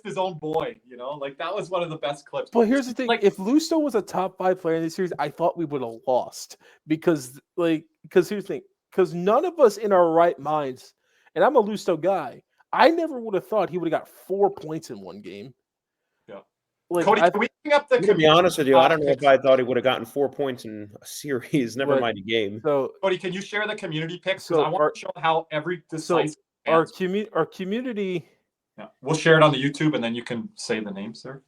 his own boy. You know, like that was one of the best clips. But here's the thing: Like- if Lusto was a top 5 player in this series, I thought we would have lost because here's the thing: because none of us in our right minds, and I'm a Lusto guy, I never would have thought he would have got 4 points in one game. Yeah. Like Cody, can we bring up the? To be honest with you, I don't know if picks? I thought he would have gotten 4 points in a series. Never Right. mind a game. So Cody, can you share the community picks? Because So I want to show how every decisive. our community. Yeah. We'll share it on the YouTube, and then you can say the names there.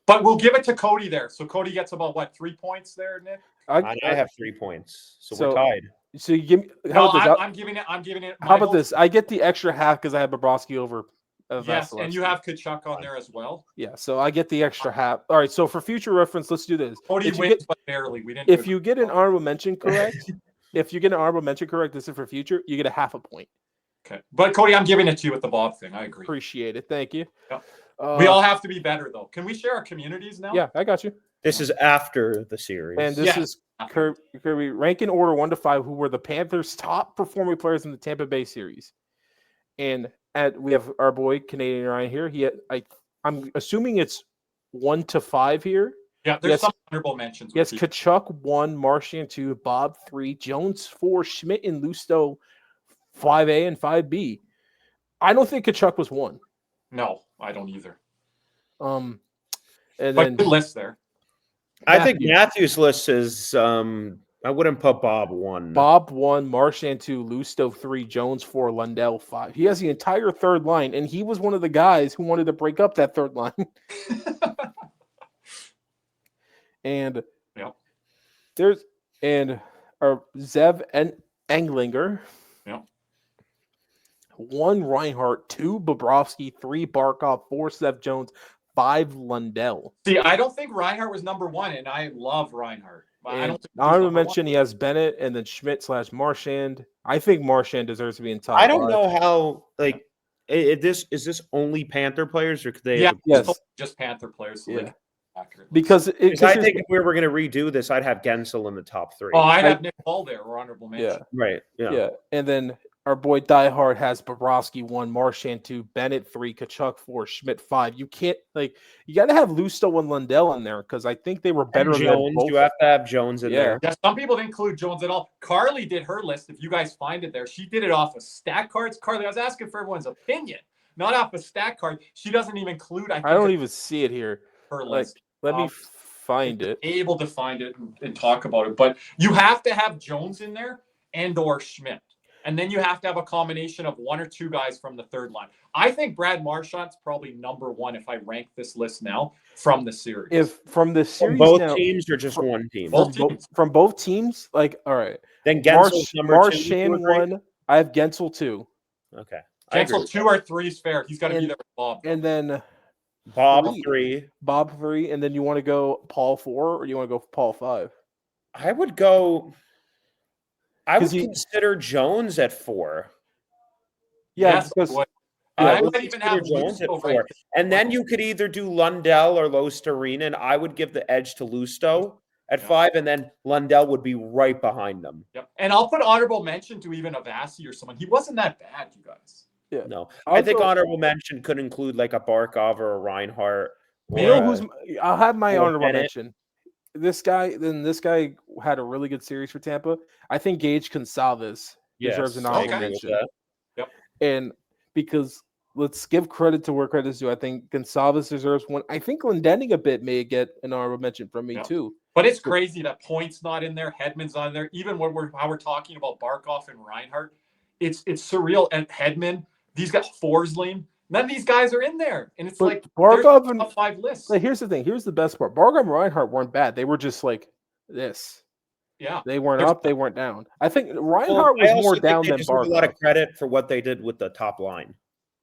But we'll give it to Cody there. So Cody gets about 3 points there, Nick? I have 3 points, so we're So- tied. So you give me. No, How about this? I'm giving it. I'm giving it. How about Michael. this? I get the extra half because I have Bobrovsky over. Yes, and you Vasilevsky. have Kachuk on there as well. Yeah, so I get the extra half. All right, so for future reference, let's do this. Cody If you wins, get- but barely. We didn't. If you get an honorable mention correct, this is for future, you get a half a point. Okay, but Cody, I'm giving it to you with the Bob thing. I agree. Appreciate it. Thank you. Yeah. Uh, We all have to be better, though. Can we share our communities now? Yeah, I got you. This is after the series. And this Yeah. is Kirby rank in order 1 to 5 who were the Panthers' top performing players in the Tampa Bay series. And we have our boy Canadian Ryan here. I'm assuming it's 1 to 5 here. Yeah, there's Yes. some honorable mentions. Yes, with you. Kachuk 1, Martian 2, Bob 3, Jones 4, Schmidt and Lusto 5A and 5B. I don't think Kachuk was 1. No, I don't either. And But then good list there. I think Matthews' list is. I wouldn't put Bob 1. Bob 1, Marchand 2, Lusto 3, Jones 4, Lundell 5. He has the entire third line, and he was one of the guys who wanted to break up that third line. And there's our Zev and Englinger. Yeah. 1 Reinhardt, 2 Bobrovsky, 3 Barkov, 4 Seth Jones, 5 Lundell. See, I don't think Reinhardt was number 1, and I love Reinhardt. I don't think honorable mention, he has Bennett and then Schmidt/Marchand. I think Marchand deserves to be in top. I don't 5. know how is this only Panther players or could they? Yes, just Panther players. Yeah. Accurate. Because I think if we were going to redo this, I'd have Gensel in the top 3. Oh, I'd have Nick Paul there or honorable mention. Yeah, right. Yeah. And then our boy Die Hard has Bobrovsky 1, Marchand 2, Bennett 3, Kachuk 4, Schmidt 5. You can't you got to have Lusto and Lundell in there because I think they were better And than Jones. both. You have to have Jones in there. Yeah, some people didn't include Jones at all. Carly did her list. If you guys find it there, she did it off of stat cards. Carly, I was asking for everyone's opinion, not off a stat card. She doesn't even include. I don't even see it here. Her list. Let me find it. Able to find it and talk about it, but you have to have Jones in there and/or Schmidt, and then you have to have a combination of 1 or 2 guys from the third line. I think Brad Marchand's probably number 1 if I rank this list now from the series. If from the series, From both now, teams or just one team? From both teams, all right. Then Gensel's number 2. Marchand 1. I have Gensel 2. Okay. Gensel 2 or 3 is fair. He's got to be there with Bob. And then Bob 3. Bob 3. And then you want to go Paul 4 or you want to go Paul 5? I would go. I would consider Jones at 4. Yeah, yes, because I might even have Jones at Lusto 4. right. And then you could either do Lundell or Lostarina, and I would give the edge to Lusto at 5, and then Lundell would be right behind them. Yep. And I'll put honorable mention to even Avassi or someone. He wasn't that bad, you guys. Yeah. No. I think honorable mention could include like a Barkov or a Reinhardt. You know who's? I'll have my or honorable Bennett. mention. This guy had a really good series for Tampa. I think Gage Gonsalves deserves an honorable mention. Yep. And because let's give credit to where credit is due. I think Gonsalves deserves one. I think Glendening a bit may get an honorable mention from me too. But it's crazy that Point's not in there, Hedman's not in there. Even when how we're talking about Barkov and Reinhardt, it's surreal. And Hedman, these guys, Forsling, none of these guys are in there. And it's like Barkov and top 5 lists. Like, here's the thing. Here's the best part. Barkov and Reinhardt weren't bad. They were just like this. Yeah. They weren't up. They weren't down. I think Reinhardt was more down than Barkov. A lot of credit for what they did with the top line.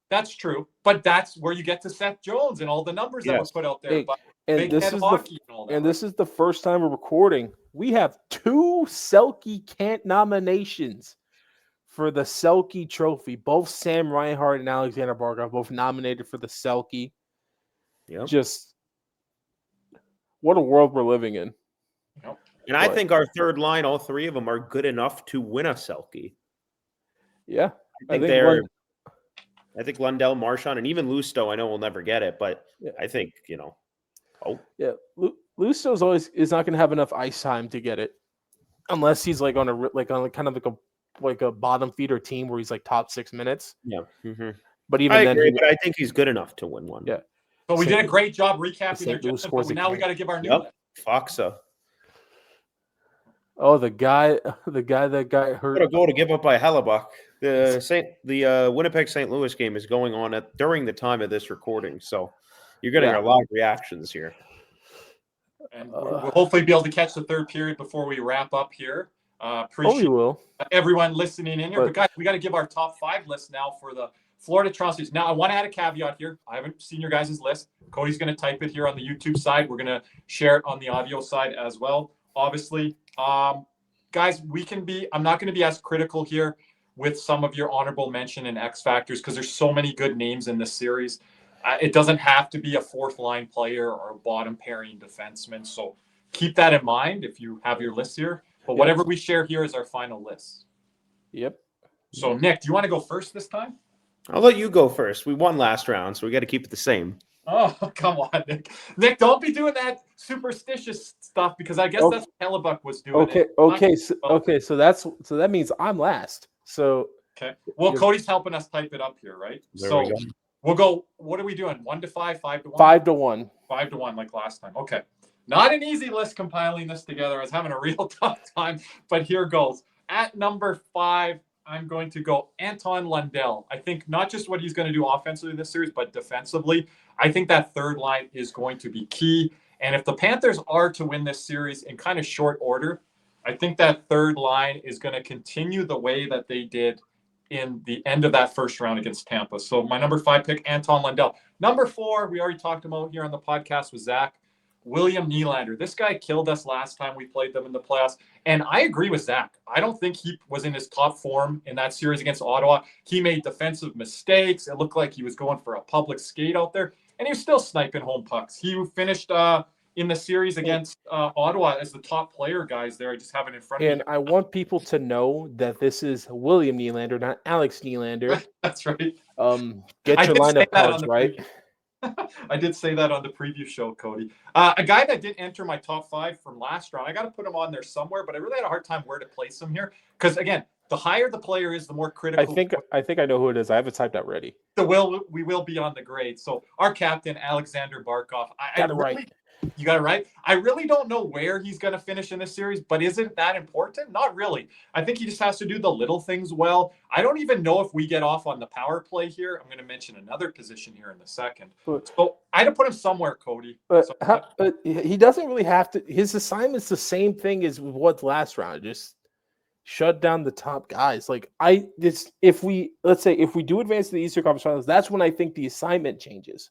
That's true. But that's where you get to Seth Jones and all the numbers that were put out there. And this is the first time we're recording. We have 2 Selke Kent nominations for the Selke Trophy. Both Sam Reinhart and Alexander Barkov both nominated for the Selke. Yep. Just what a world we're living in. Yep. And I think our third line, all 3 of them, are good enough to win a Selke. Yeah, I think they're. I think Lundell, Marchand, and even Lusto, I know we'll never get it, but I think, Yeah, Lusto's is not going to have enough ice time to get it unless he's like on a bottom feeder team where he's like top 6 minutes. Yeah. Mm-hmm. But even I then, agree, but I think he's good enough to win one. Yeah. But we did a great job recapping their Louis but now we got to give our new list. Foxa. Oh, the guy that got hurt. What a goal to give up by Hellebuck. The Winnipeg St. Louis game is going on during the time of this recording, so you're getting a lot of reactions here. And we'll hopefully be able to catch the third period before we wrap up here. Appreciate you will. everyone listening in here. But guys, we got to give our top 5 list now for the Florida atrocities. Now, I want to add a caveat here. I haven't seen your guys' list. Cody's going to type it here on the YouTube side. We're going to share it on the audio side as well. Obviously, guys, I'm not going to be as critical here with some of your honorable mention and X factors because there's so many good names in this series. It doesn't have to be a 4th line player or a bottom pairing defenseman. So keep that in mind if you have your list here. But whatever we share here is our final list. Yep. So Nick, do you want to go first this time? I'll let you go first. We won last round, so we got to keep it the same. Oh, come on, Nick. Nick, don't be doing that superstitious stuff because I guess that's what Hellebuck was doing. So that means I'm last. So okay. Well, Cody's helping us type it up here, right? There we go. We'll go. What are we doing? 1 to 5, 5 to 1? 5 to 1. 5 to 1, like last time. Okay. Not an easy list compiling this together. I was having a real tough time, but here goes. At number 5, I'm going to go Anton Lundell. I think not just what he's going to do offensively this series, but defensively. I think that third line is going to be key. And if the Panthers are to win this series in kind of short order, I think that third line is going to continue the way that they did in the end of that first round against Tampa. So my number 5 pick, Anton Lundell. Number 4, we already talked about here on the podcast with Zach, William Nylander. This guy killed us last time we played them in the playoffs. And I agree with Zach. I don't think he was in his top form in that series against Ottawa. He made defensive mistakes. It looked like he was going for a public skate out there. And he was still sniping home pucks. He finished in the series against Ottawa as the top player, guys, there. I just have it in front of me. And I want people to know that this is William Nylander, not Alex Nylander. That's right. Get your lineup cards right. I did say that on the preview show, Cody. A guy that didn't enter my top 5 from last round. I got to put him on there somewhere, but I really had a hard time where to place him here. Because, again, the higher the player is, the more critical. I think I know who it is. I have it typed out ready. We will be on the grade. So our captain, Alexander Barkov. You got it right. I really don't know where he's going to finish in this series, but isn't that important? Not really. I think he just has to do the little things well. I don't even know if we get off on the power play here. I'm going to mention another position here in a second. So I had to put him somewhere, Cody. But he doesn't really have to. His assignment's the same thing as what last round. Just shut down the top guys. If we do advance to the Eastern Conference Finals, that's when I think the assignment changes.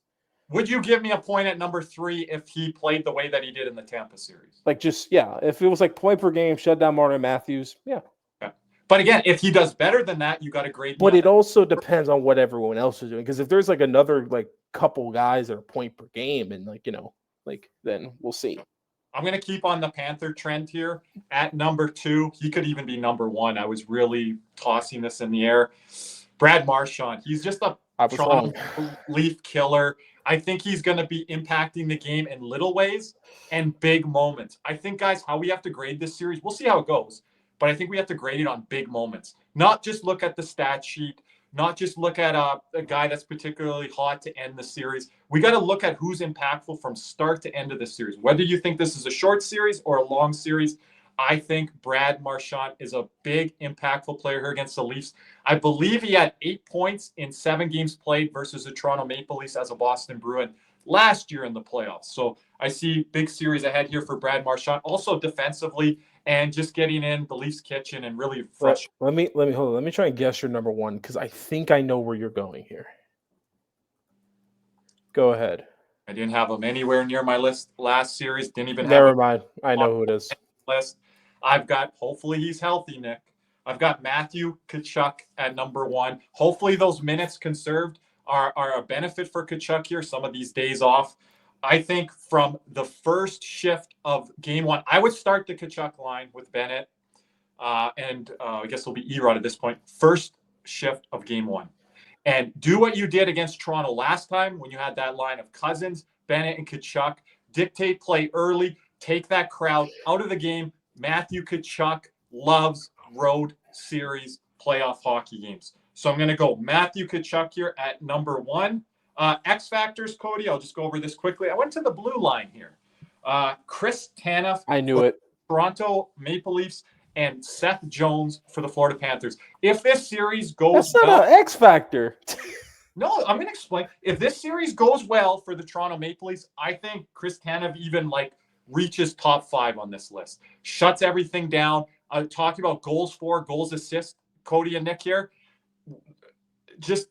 Would you give me a point at number 3 if he played the way that he did in the Tampa series? If it was like point per game, shut down Martin Matthews, yeah. Okay. But again, if he does better than that, you got to grade. But it also depends on what everyone else is doing. Because if there's like another couple guys that are point per game, and then we'll see. I'm going to keep on the Panther trend here. At number 2, he could even be number 1. I was really tossing this in the air. Brad Marchand. He's just a Toronto Leaf killer. I think he's going to be impacting the game in little ways and big moments. I think, guys, how we have to grade this series, we'll see how it goes, but I think we have to grade it on big moments. Not just look at the stat sheet, not just look at a guy that's particularly hot to end the series. We got to look at who's impactful from start to end of the series. Whether you think this is a short series or a long series, I think Brad Marchand is a big, impactful player here against the Leafs. I believe he had 8 points in 7 games played versus the Toronto Maple Leafs as a Boston Bruin last year in the playoffs. So I see big series ahead here for Brad Marchand. Also defensively and just getting in the Leafs kitchen and really fresh. Let me hold on. Let me try and guess your number 1 because I think I know where you're going here. Go ahead. I didn't have him anywhere near my list last series. Didn't even have Never mind. I know who it is. List. I've got, hopefully he's healthy, Nick. I've got Matthew Tkachuk at number 1. Hopefully those minutes conserved are a benefit for Tkachuk here, some of these days off. I think from the first shift of game 1, I would start the Tkachuk line with Bennett and I guess it'll be Erod at this point. First shift of game 1. And do what you did against Toronto last time when you had that line of Cousins, Bennett, and Tkachuk. Dictate play early. Take that crowd out of the game. Matthew Tkachuk loves road series playoff hockey games. So I'm going to go Matthew Tkachuk here at number 1. X factors, Cody, I'll just go over this quickly. I went to the blue line here. Chris Tanev. I knew it. Toronto Maple Leafs and Seth Jones for the Florida Panthers. If this series goes That's not an X factor. No, I'm going to explain. If this series goes well for the Toronto Maple Leafs, I think Chris Tanev even reaches top 5 on this list. Shuts everything down. Talking about goals for, goals assist, Cody and Nick here. Just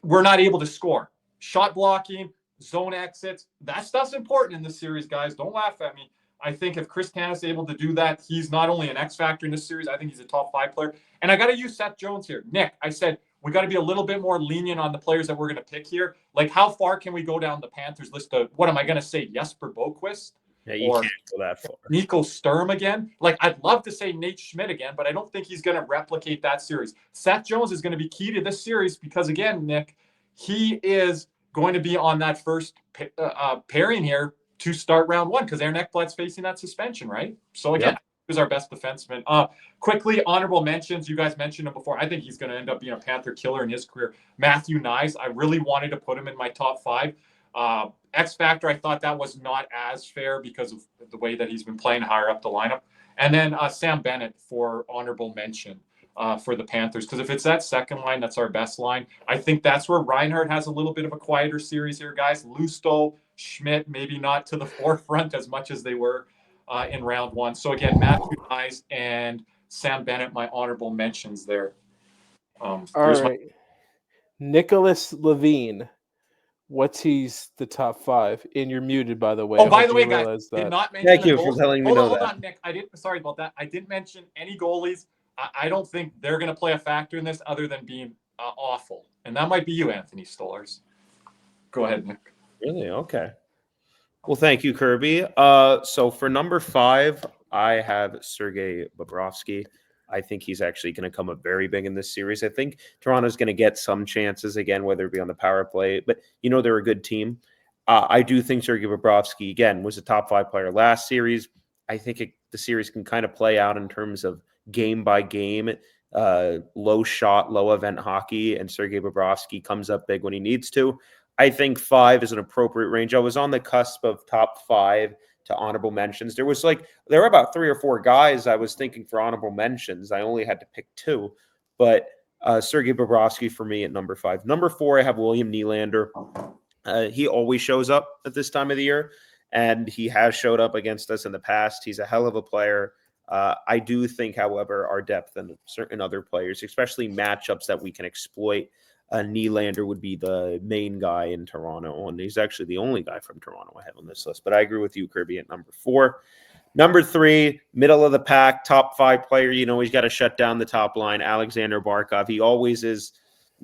we're not able to score. Shot blocking, zone exits. That stuff's important in this series, guys. Don't laugh at me. I think if Chris Tanner's able to do that, he's not only an X factor in this series, I think he's a top 5 player. And I got to use Seth Jones here. Nick, I said we got to be a little bit more lenient on the players that we're going to pick here. How far can we go down the Panthers list of, what am I going to say, Jesper Boquist? Yeah, you can't go that far. Nico Sturm again? I'd love to say Nate Schmidt again, but I don't think he's going to replicate that series. Seth Jones is going to be key to this series because, again, Nick, he is going to be on that first pairing here to start round 1 because Aaron Ekblad's facing that suspension, right? So, again, was our best defenseman. Quickly, honorable mentions. You guys mentioned him before. I think he's going to end up being a Panther killer in his career. Matthew Nyes. I really wanted to put him in my top 5. X Factor, I thought that was not as fair because of the way that he's been playing higher up the lineup. And then Sam Bennett for honorable mention for the Panthers. Because if it's that second line, that's our best line. I think that's where Reinhart has a little bit of a quieter series here, guys. Lusto, Schmidt, maybe not to the forefront as much as they were in round 1. So again, Matthew Nyes and Sam Bennett, my honorable mentions there. All right. Nicholas Levine. What's he's the top 5? And you're muted, by the way. Oh, by the way, guys, did not mention Thank you goals. for letting me know that. Hold on, Nick. Sorry about that. I didn't mention any goalies. I don't think they're going to play a factor in this other than being awful. And that might be you, Anthony Stolarz. Go ahead, Nick. Really? Okay. Well, thank you, Kirby. So for number 5, I have Sergei Bobrovsky. I think he's actually going to come up very big in this series. I think Toronto's going to get some chances again, whether it be on the power play, but they're a good team. I do think Sergei Bobrovsky, again, was a top 5 player last series. I think the series can kind of play out in terms of game by game, low shot, low event hockey, and Sergei Bobrovsky comes up big when he needs to. I think 5 is an appropriate range. I was on the cusp of top 5 to honorable mentions. There were about 3 or 4 guys I was thinking for honorable mentions. I only had to pick 2, but Sergei Bobrovsky for me at number 5. Number 4, I have William Nylander. He always shows up at this time of the year, and he has showed up against us in the past. He's a hell of a player. I do think, however, our depth and certain other players, especially matchups that we can exploit, Nylander would be the main guy in Toronto, and he's actually the only guy from Toronto I have on this list. But I agree with you, Kirby, at number 4. Number 3, middle of the pack, top 5 player. He's got to shut down the top line. Alexander Barkov. He always is.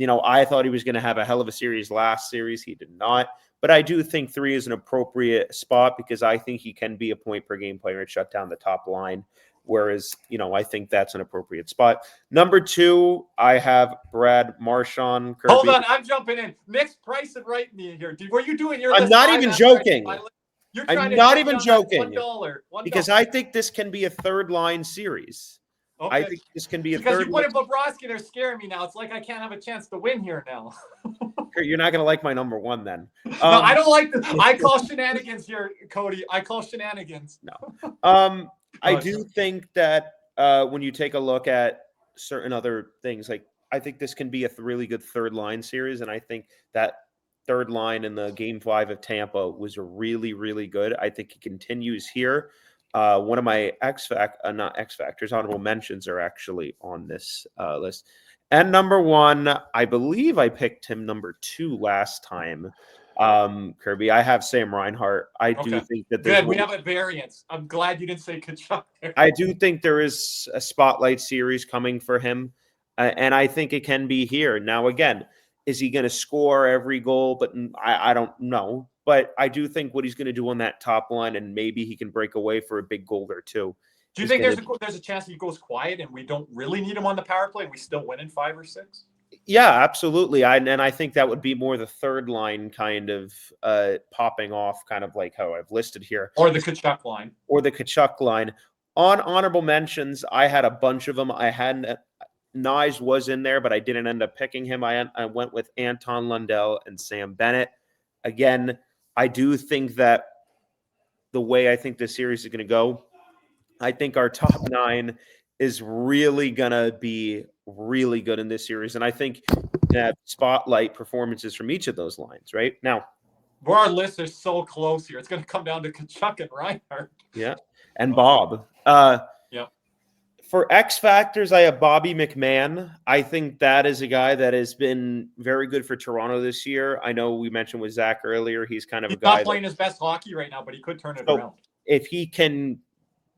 I thought he was going to have a hell of a series last series. He did not. But I do think 3 is an appropriate spot because I think he can be a point per game player and shut down the top line. Whereas, I think that's an appropriate spot. Number 2, I have Brad Marchand. Kirby. Hold on, I'm jumping in. Nick's price it right me here. Were you doing your? I'm not even joking. I'm not even joking. $1. Because I think this can be a third line series. Okay. I think this can be a because third. Because you put in Bobrovsky, they're scaring me now. It's like I can't have a chance to win here now. You're not going to like my number 1 then. No, I don't like this. I call shenanigans here, Cody. I call shenanigans. No. I do think that when you take a look at certain other things, like I think this can be a really good third line series. And I think that third line in the game 5 of Tampa was really, really good. I think it continues here. One of my honorable mentions are actually on this list. And number 1, I believe I picked him number 2 last time. Kirby, I have Sam Reinhart. I do think that there's good. We have a variance. I'm glad you didn't say Kachuk. I do think there is a spotlight series coming for him, and I think it can be here. Now, again, is he going to score every goal? But I don't know. But I do think what he's going to do on that top line, and maybe he can break away for a big goal or 2. Do you think there's a chance he goes quiet and we don't really need him on the power play and we still win in 5 or 6? Yeah, absolutely. I think that would be more the third line kind of popping off, kind of like how I've listed here. Or the Kachuk line. On honorable mentions, I had a bunch of them. I had Nyes was in there, but I didn't end up picking him. I went with Anton Lundell and Sam Bennett. Again, I do think that the way I think this series is going to go, I think our top 9 is really going to be really good in this series. And I think that spotlight performances from each of those lines, right? Now, our lists are so close here. It's going to come down to Kachuk and Reinhart. Yeah. And Bob. For X Factors, I have Bobby McMahon. I think that is a guy that has been very good for Toronto this year. I know we mentioned with Zach earlier, he's kind of a guy. He's not playing his best hockey right now, but he could turn it around. If he can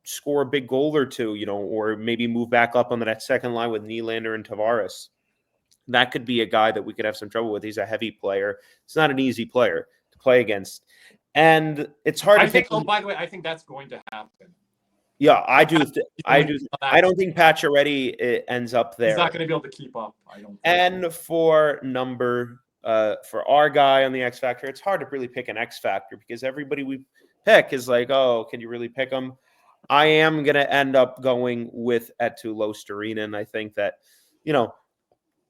score a big goal or 2, or maybe move back up on that second line with Nylander and Tavares, that could be a guy that we could have some trouble with. He's a heavy player. It's not an easy player to play against. And it's hard to think. Oh, by the way, I think that's going to happen. Yeah, I do. I don't think Pacioretty ends up there. He's not going to be able to keep up. I don't. And for our guy on the X Factor, it's hard to really pick an X Factor because everybody we pick is like, oh, can you really pick him? I am going to end up going with Eetu Luostarinen. I think that,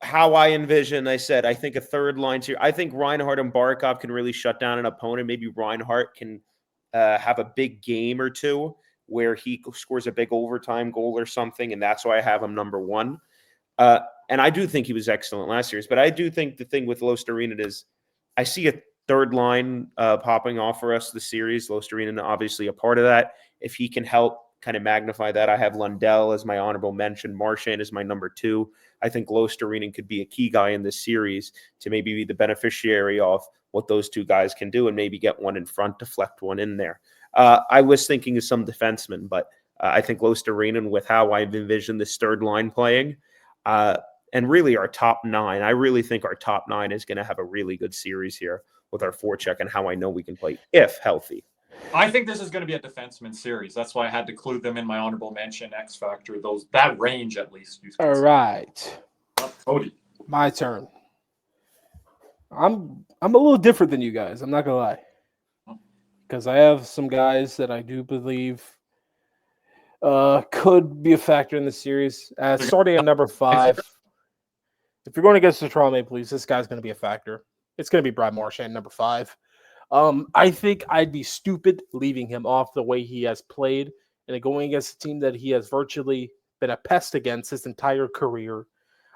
how I envision, I think a third line here. I think Reinhart and Barkov can really shut down an opponent. Maybe Reinhart can have a big game or two where he scores a big overtime goal or something, and that's why I have him number one. And I do think he was excellent last year. But I do think the thing with Luostarinen is I see a third line popping off for us this series. Luostarinen obviously a part of that. If he can help kind of magnify that, I have Lundell as my honorable mention. Marchand is my number two. I think Luostarinen could be a key guy in this series to maybe be the beneficiary of what those two guys can do and maybe get one in front, deflect one in there. I was thinking of some defensemen, but I think Luostarinen, with how I've envisioned this third line playing, and really our top nine, I really think our top nine is going to have a really good series here with our forecheck and how I know we can play if healthy. I think this is going to be a defenseman series. That's why I had to include them in my honorable mention, X Factor, that range at least. All right. Cody. My turn. I'm a little different than you guys. I'm not going to lie. Because I have some guys that I do believe could be a factor in the series. Starting at number 5. If you're going against the Toronto Maple Leafs, this guy's going to be a factor. It's going to be Brad Marchand, number 5. I think I'd be stupid leaving him off the way he has played and going against a team that he has virtually been a pest against his entire career.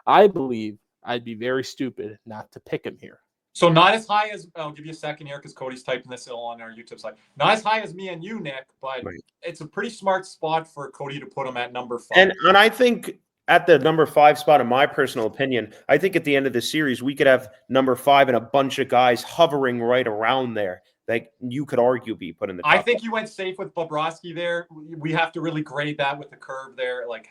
I believe I'd be very stupid not to pick him here. So not as high as, I'll give you a second here because Cody's typing this on our YouTube side. Not as high as me and you, Nick, but It's a pretty smart spot for Cody to put him at number 5. And I think at the number 5 spot, in my personal opinion, I think at the end of the series, we could have number 5 and a bunch of guys hovering right around there that you could argue be put in the top. I think you went safe with Bobrovsky there. We have to really grade that with the curve there, like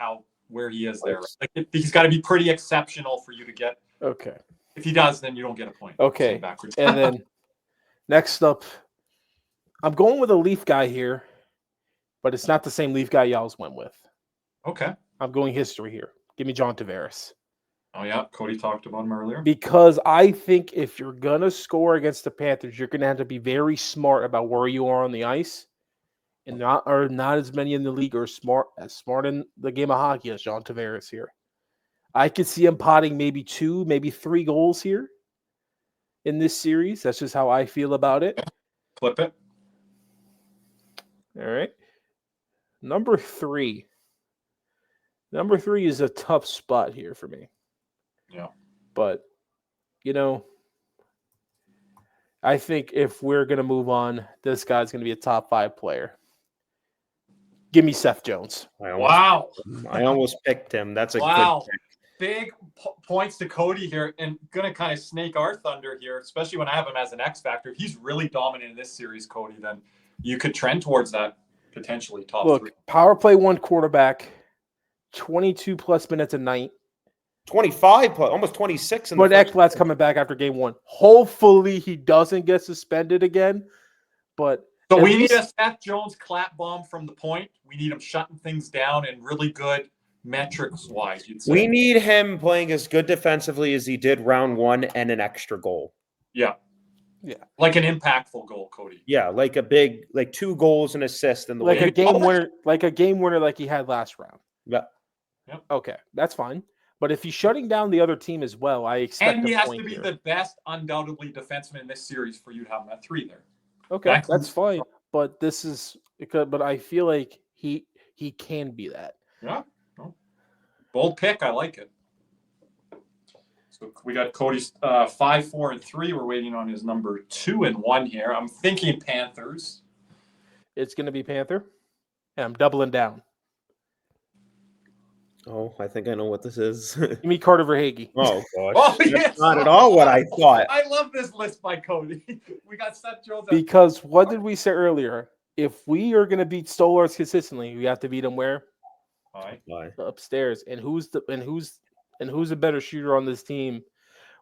where he is there. Like he's got to be pretty exceptional for you to get. Okay. If he does, then you don't get a point. Okay. And then next up, I'm going with a Leaf guy here, but it's not the same Leaf guy y'all went with. Okay. I'm going history here. Give me John Tavares. Oh, yeah. Cody talked about him earlier. Because I think if you're going to score against the Panthers, you're going to have to be very smart about where you are on the ice. And not as many in the league are smart in the game of hockey as John Tavares here. I could see him potting maybe 2, maybe 3 goals here in this series. That's just how I feel about it. Flip it. All right. Number 3. Number 3 is a tough spot here for me. Yeah. But, I think if we're going to move on, this guy's going to be a top 5 player. Give me Seth Jones. I almost picked him. That's a good pick. Big points to Cody here, and going to kind of snake our thunder here, especially when I have him as an X factor. If he's really dominant in this series, Cody, then you could trend towards that potentially top 3. Power play 1 quarterback, 22 plus minutes a night. 25, almost 26. But Ekblad's coming back after game 1. Hopefully he doesn't get suspended again. But so we need a Seth Jones clap bomb from the point. We need him shutting things down and really good metrics-wise, you'd say. We need him playing as good defensively as he did round 1 and an extra goal. Yeah. Like an impactful goal, Cody. Yeah, like a big, 2 goals and assist in the like a game winner, like he had last round. Yeah. Yep. Okay, that's fine. But if he's shutting down the other team as well, I expect. And he has to be the best, undoubtedly, defenseman in this series for you to have him at 3 there. Okay, that's fine. But this is because. But I feel like he can be that. Yeah. Bold pick. I like it. So we got Cody's 5, 4, and 3. We're waiting on his number 2 and 1 here. I'm thinking Panthers. It's going to be Panther, and I'm doubling down. Oh, I think I know what this is. Give me Carter Verhaeghe. Oh, gosh. Oh, yes. That's not at all what I thought. I love this list by Cody. We got Seth Jones. Because what did we say earlier? If we are going to beat Stolars consistently, we have to beat them where? Upstairs. And who's a better shooter on this team?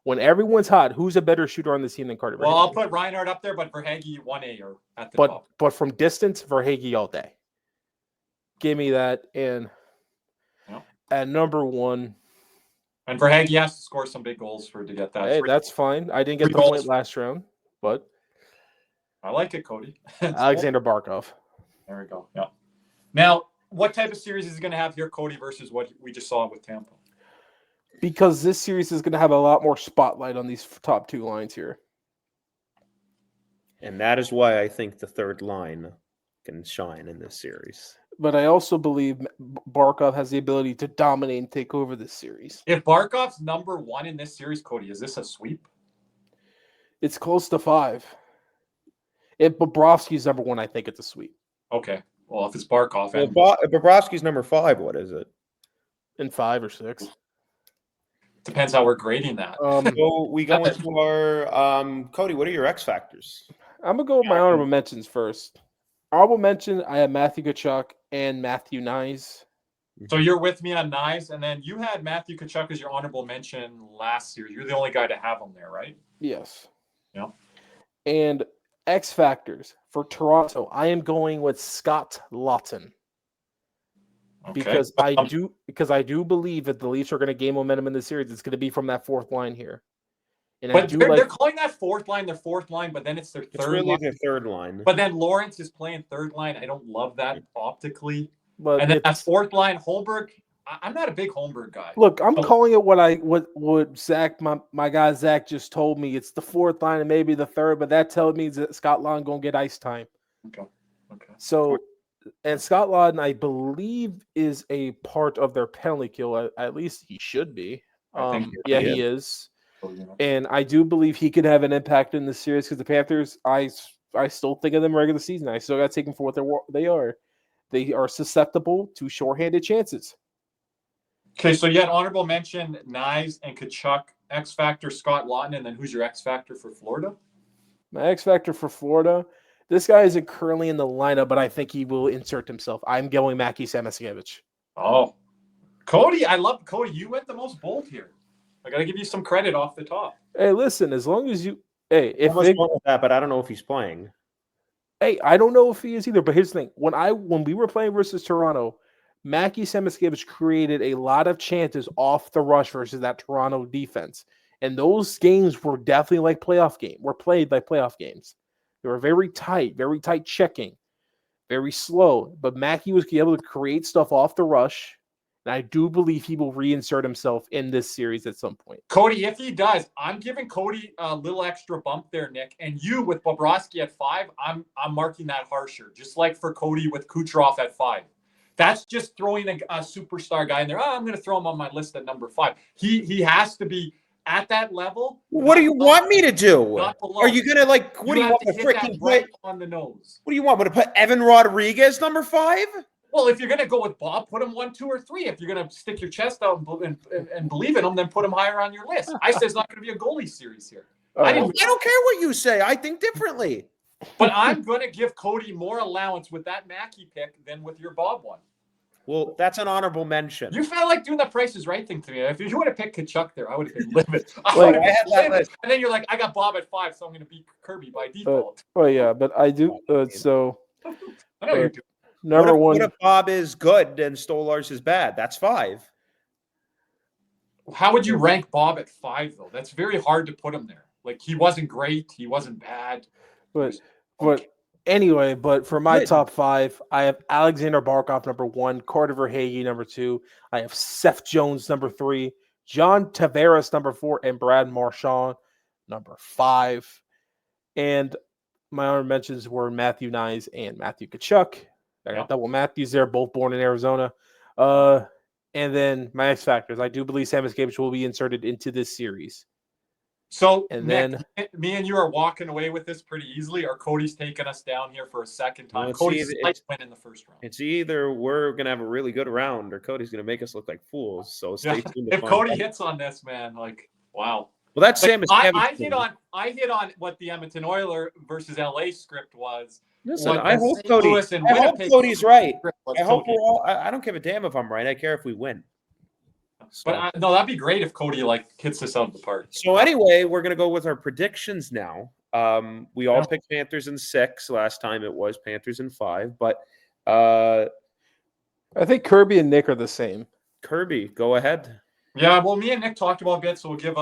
When everyone's hot, who's a better shooter on this team than Carter Verhaeghe? Well, I'll put Reinhardt up there, but Verhaeghe 1A or at the top. But from distance, Verhaeghe all day. Give me that. And at number 1. And Verhaeghe has to score some big goals to get that. Hey, that's fine. I didn't get the point last round, but I like it, Cody. Alexander Barkov. There we go. Yeah. Now, what type of series is he going to have here, Cody, versus what we just saw with Tampa? Because this series is going to have a lot more spotlight on these top two lines here. And that is why I think the third line can shine in this series. But I also believe Barkov has the ability to dominate and take over this series. If Barkov's number one in this series, Cody, is this a sweep? It's close to 5. If Bobrovsky's number one, I think it's a sweep. Okay. Well, if it's Barkov Well, and Bobrovsky's number 5, what is it? In 5 or 6. depends how we're grading that. So we go into our Cody, what are your X factors? I'm going to go with my honorable mentions first. Honorable mention, I have Matthew Tkachuk and Matthew Nyes. So you're with me on Nyes, and then you had Matthew Tkachuk as your honorable mention last year. You're the only guy to have him there, right? Yes. Yeah. And X factors for Toronto, I am going with Scott Laughton. Okay. Because I do believe that the Leafs are going to gain momentum in the series. It's going to be from that fourth line here. And but they're calling that fourth line their fourth line, but then it's their third It's really line. their third line. But then Lawrence is playing third line. I don't love that optically. But And then that fourth line, Holmberg. I'm not a big Holmberg guy. Look, I'm calling it what Zach, my guy Zach just told me. It's the fourth line and maybe the third, but that tells me that Scott Laughton going to get ice time. Okay. So, and Scott Laughton, I believe, is a part of their penalty kill. At least he should be. He is. And I do believe he could have an impact in the series because the Panthers, I still think of them regular season. I still got to take them for what they are. They are susceptible to shorthanded chances. Okay, so you had honorable mention Nyes and Tkachuk, X Factor Scott Laughton, and then who's your X Factor for Florida? My X Factor for Florida, this guy isn't currently in the lineup, but I think he will insert himself. I'm going Mackie Samoskevich. Oh, Cody, I love Cody. You went the most bold here. I got to give you some credit off the top. Hey, listen, as long as you, I was going with that, but I don't know if he's playing. Hey, I don't know if he is either. But here's the thing: when we were playing versus Toronto, Mackie Samoskevich created a lot of chances off the rush versus that Toronto defense, and those games were definitely like playoff games. Were played like playoff games. They were very tight checking, very slow. But Mackie was able to create stuff off the rush. And I do believe he will reinsert himself in this series at some point. Cody, if he does, I'm giving Cody a little extra bump there, Nick. And you with Bobrovsky at 5, I'm marking that harsher. Just like for Cody with Kucherov at 5. That's just throwing a superstar guy in there. I'm going to throw him on my list at number 5. He has to be at that level. What do you want me to do? Are you going to what do you want to to hit that freaking right on the nose? What do you want me to put Evan Rodriguez number 5? Well, if you're going to go with Bob, put him 1, 2, or 3. If you're going to stick your chest out and believe in him, then put him higher on your list. I said it's not going to be a goalie series here. I don't care what you say. I think differently. But I'm going to give Cody more allowance with that Mackey pick than with your Bob one. Well, that's an honorable mention. You felt like doing the Price is Right thing to me. If you would have picked Tkachuk there, I would have been livid. And then you're like, I got Bob at 5, so I'm going to beat Kirby by default. Yeah, but I do. I know you're doing. Number one. What if Bob is good and Stolarz is bad? That's 5. How would you rank Bob at 5, though? That's very hard to put him there. Like, he wasn't great. He wasn't bad. But anyway, but for my top 5, I have Alexander Barkov number 1, Carter Verhaeghe number 2. I have Seth Jones number 3, John Tavares number 4, and Brad Marchand number 5. And my honorable mentions were Matthew Nyes and Matthew Tkachuk. I got double Matthews there, both born in Arizona. And then my X factors. I do believe Samoskevich will be inserted into this series. So, and Nick, me and you are walking away with this pretty easily, or Cody's taking us down here for a second time. Well, Cody's win in the first round. It's either we're going to have a really good round or Cody's going to make us look like fools. So stay tuned. If Cody hits on this, man, wow. Well, that's Samoskevich. I hit on what the Edmonton Oilers versus LA script was. Listen, I hope Cody's right. I hope we're all. I don't give a damn if I'm right. I care if we win. So. But no, that'd be great if Cody hits this out of the park. So anyway, we're gonna go with our predictions now. We all picked Panthers in 6. Last time it was Panthers in 5. But I think Kirby and Nick are the same. Kirby, go ahead. Yeah, well, me and Nick talked about a bit, so we'll give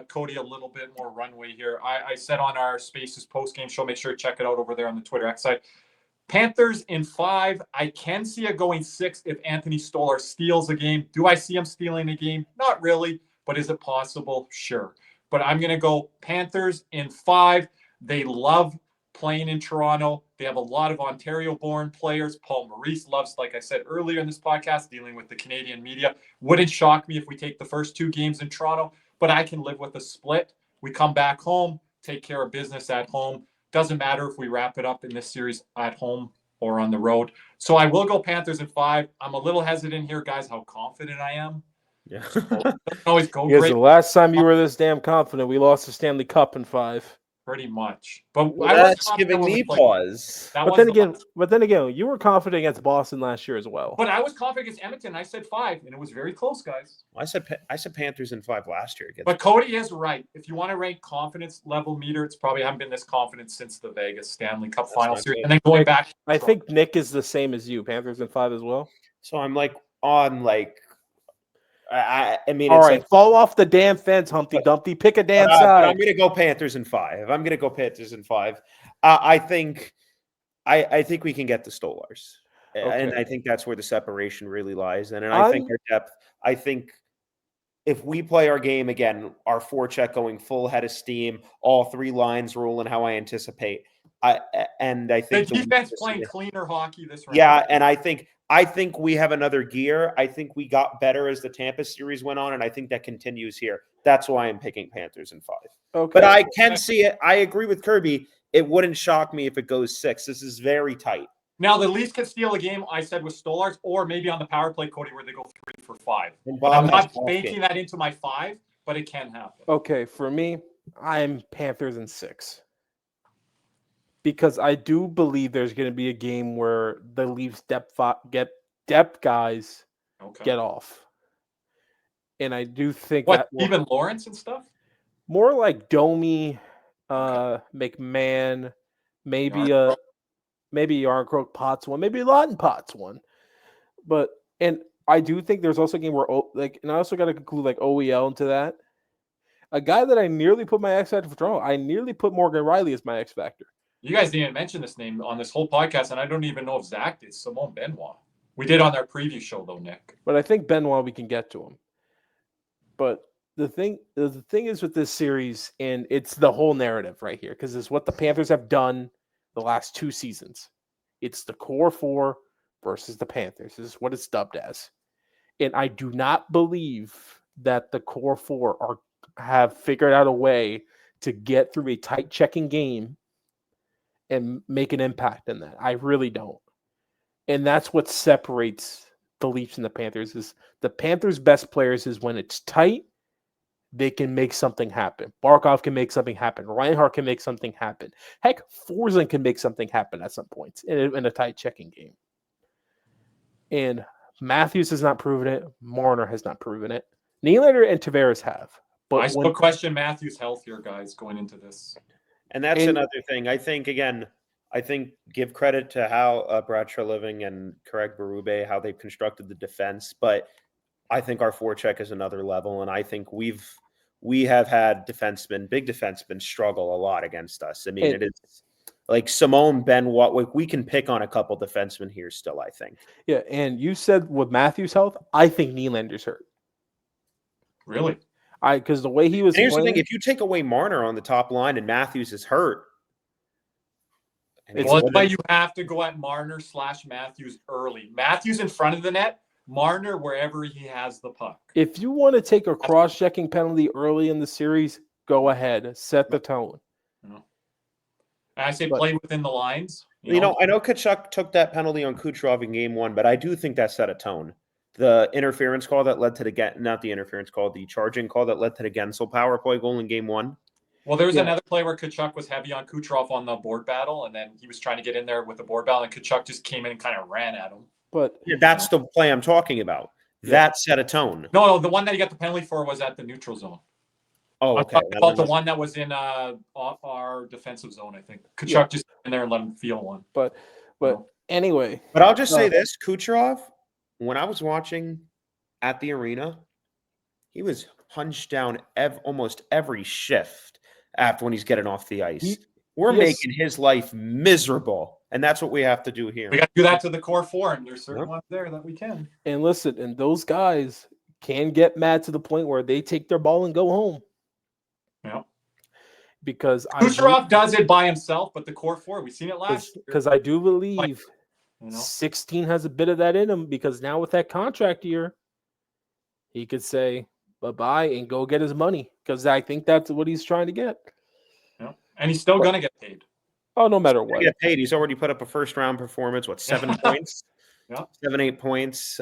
Cody a little bit more runway here. I said on our Spaces post-game show, make sure to check it out over there on the Twitter X side. Panthers in 5. I can see it going 6 if Anthony Stolar steals a game. Do I see him stealing a game? Not really, but is it possible? Sure. But I'm going to go Panthers in 5. They love playing in Toronto. They have a lot of Ontario-born players. Paul Maurice loves, like I said earlier in this podcast, dealing with the Canadian media. Wouldn't shock me if we take the first 2 games in Toronto, but I can live with a split. We come back home, take care of business at home. Doesn't matter if we wrap it up in this series at home or on the road. So I will go Panthers in 5. I'm a little hesitant here, guys, how confident I am. Yeah. So it doesn't always go Because great. the last time you were this damn confident, we lost the Stanley Cup in 5. Pretty much. But Well, I was that's confident giving when we me played. pause. That But was then the again, last- you were confident against Boston last year as well. But I was confident against Edmonton. I said 5, and it was very close, guys. I said Panthers in 5 last year. But Cody is right. If you want to rank confidence level meter, it's probably haven't been this confident since the Vegas Stanley Cup final right. series. And then going back, I think Nick is the same as you. Panthers in 5 as well. So I'm like on like I mean, All it's right, like, fall off the damn fence, Humpty Dumpty. Pick a damn but side. I'm going to go Panthers in 5. I'm going to go Panthers in 5. I think we can get the Stolars, and Okay. I think that's where the separation really lies. And I think our depth. I think if we play our game again, our forecheck going full head of steam, all 3 lines rolling how I anticipate. I the think defense playing cleaner hockey this round. Yeah, and I think we have another gear. I think we got better as the Tampa series went on, and I think that continues here. That's why I'm picking Panthers in 5. Okay. But I can see it. I agree with Kirby. It wouldn't shock me if it goes 6. This is very tight. Now, the Leafs could steal a game, I said, with Stolars, or maybe on the power play, Cody, where they go 3 for 5. And But I'm Bob has not off banking game. that into my 5, but it can happen. Okay, for me, I'm Panthers in 6. Because I do believe there's going to be a game where the Leafs depth guys Okay. get off. And I do think What, that even Lawrence and stuff? more like Domi, McMahon, maybe Yarncroke Potts one, maybe Lawton Potts one. But and I do think there's also a game where and I also got to conclude like OEL into that. A guy that I nearly put my X factor for Toronto, I nearly put Morgan Riley as my X factor. You guys didn't mention this name on this whole podcast, and I don't even know if Zach did. Simone Benoit. We did on our preview show, though, Nick. But I think Benoit, we can get to him. But the thing is with this series, and it's the whole narrative right here, because it's what the Panthers have done the last 2 seasons. It's the core 4 versus the Panthers. This is what it's dubbed as. And I do not believe that the core 4 have figured out a way to get through a tight checking game and make an impact in that. I really don't. And that's what separates the Leafs and the Panthers. Is the Panthers' best players is when it's tight, they can make something happen. Barkov can make something happen. Reinhart can make something happen. Heck, Forsling can make something happen at some points in a tight checking game. And Matthews has not proven it. Marner has not proven it. Nylander and Tavares have. But I still question Matthews' health here, guys, going into this. And that's another thing. I think give credit to how Brad Treliving and Craig Berube, how they've constructed the defense. But I think our forecheck is another level. And I think we have had big defensemen struggle a lot against us. I mean, it is like Simone Benoit. We can pick on a couple defensemen here still, I think. Yeah, and you said with Matthews' health, I think Nylander's hurt. Really? Because the way he was Here's playing, the thing: if you take away Marner on the top line and Matthews is hurt, Well, that's why you have to go at Marner / Matthews early. Matthews in front of the net, Marner wherever he has the puck. if you want to take a cross-checking penalty early in the series, go ahead, set the tone. And I say play within the lines. I know Tkachuk took that penalty on Kucherov in Game 1, but I do think that set a tone. The interference call that led to the charging call that led to the Gensel power play goal in Game 1. Well, there was another play where Tkachuk was heavy on Kucherov on the board battle, and then he was trying to get in there with the board battle, and Tkachuk just came in and kind of ran at him. But That's the play I'm talking about. That set a tone. No, the one that he got the penalty for was at the neutral zone. Oh, I'm okay. talking about the one that was in our defensive zone, I think. Tkachuk just in there and let him feel one. But anyway. But I'll just say this, Kucherov, when I was watching at the arena, he was hunched down almost every shift after when he's getting off the ice. We're making his life miserable. And that's what we have to do here. We got to do that to the core four, and there's certain ones there that we can. And listen, and those guys can get mad to the point where they take their ball and go home. Yeah. Because Kucherov does it by himself, but the core four, we've seen it last year. Because I do believe 16 has a bit of that in him, because now with that contract year, he could say bye-bye and go get his money, because I think that's what he's trying to get. Yeah. And he's still going to get paid. Oh, no matter what. Get paid. He's already put up a first-round performance, 7 points? Yeah. 7-8 points.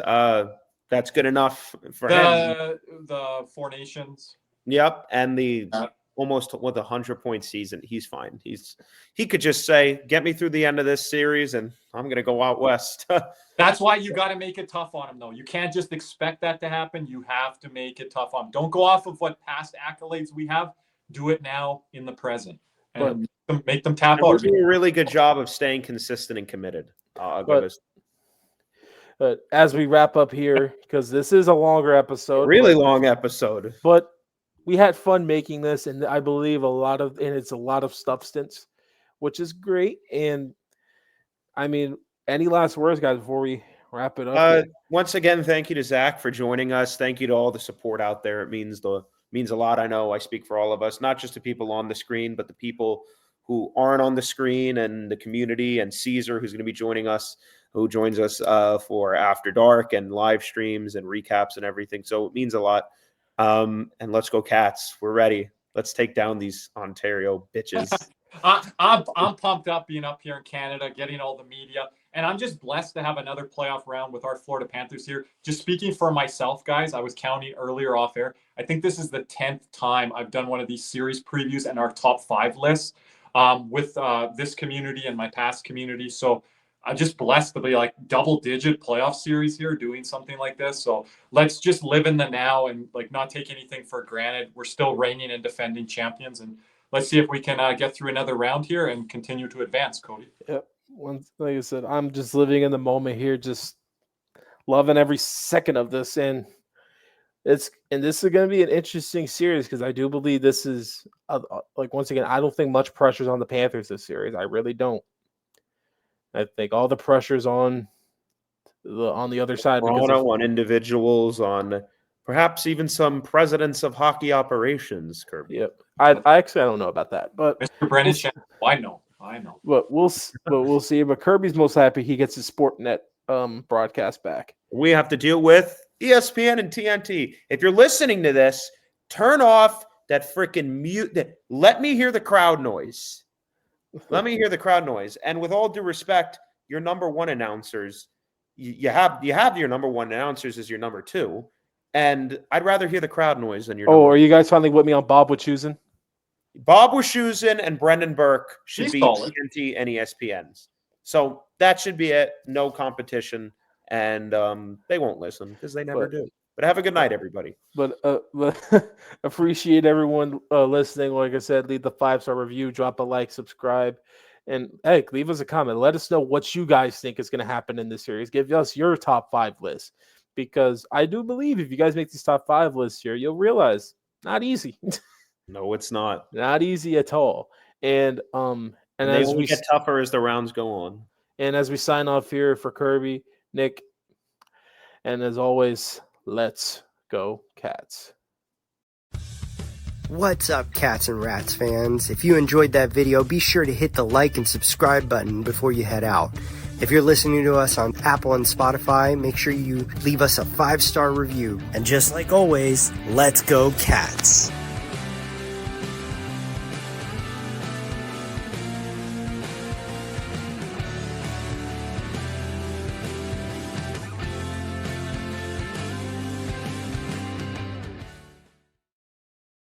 That's good enough for him. The Four Nations. Yep, and the almost with 100-point season, he's fine. He could just say, "Get me through the end of this series, and I'm going to go out west." That's why you got to make it tough on him, though. You can't just expect that to happen. You have to make it tough on him. Don't go off of what past accolades we have. Do it now in the present, and make them tap out. We're doing a really good job of staying consistent and committed. But as we wrap up here, because this is a longer episode, long episode, but we had fun making this, and I believe it's a lot of substance, which is great. And I mean, any last words, guys, before we wrap it up? Once again, thank you to Zach for joining us. Thank you to all the support out there. It means a lot. I know I speak for all of us, not just the people on the screen, but the people who aren't on the screen, and the community, and Caesar, who's going to be joining us, who joins us for After Dark and live streams and recaps and everything. So it means a lot. And let's go Cats. We're ready. Let's take down these Ontario bitches. I'm pumped up being up here in Canada, getting all the media, and I'm just blessed to have another playoff round with our Florida Panthers here. Just speaking for myself, guys, I was counting earlier off air. I think this is the 10th time I've done one of these series previews and our top 5 lists with this community and my past community. So I'm just blessed to be like double-digit playoff series here doing something like this. So let's just live in the now and like not take anything for granted. We're still reigning and defending champions, and let's see if we can get through another round here and continue to advance, Cody. Yep. Like I said, I'm just living in the moment here, just loving every second of this. And this is going to be an interesting series, because I do believe this is once again, I don't think much pressure's on the Panthers this series. I really don't. I think all the pressure's on the other side. On individuals, on perhaps even some presidents of hockey operations, Kirby. Yep. I don't know about that, but Mr. Brennan, I know. But we'll see. But Kirby's most happy he gets his Sportnet broadcast back. We have to deal with ESPN and TNT. If you're listening to this, turn off that freaking mute. Let me hear the crowd noise. Let me hear the crowd noise. And with all due respect, your number one announcers, you have your number one announcers as your number two. And I'd rather hear the crowd noise than your. Are you guys finally with me on Bob Wischusen? Bob Wischusen and Brendan Burke should be solid. TNT and ESPNs. So that should be it. No competition. And they won't listen because they never do. But have a good night, everybody. But appreciate everyone listening. Like I said, leave the 5-star review, drop a like, subscribe, and hey, leave us a comment. Let us know what you guys think is going to happen in this series. Give us your top 5 list, because I do believe if you guys make these top 5 lists here, you'll realize not easy. No, it's not. Not easy at all. And they will get tougher as the rounds go on. And as we sign off here for Kirby, Nick, and as always, let's go Cats. What's up, Cats and Rats fans? If you enjoyed that video, be sure to hit the like and subscribe button before you head out. If you're listening to us on Apple and Spotify, make sure you leave us a 5-star review. And just like always, let's go Cats.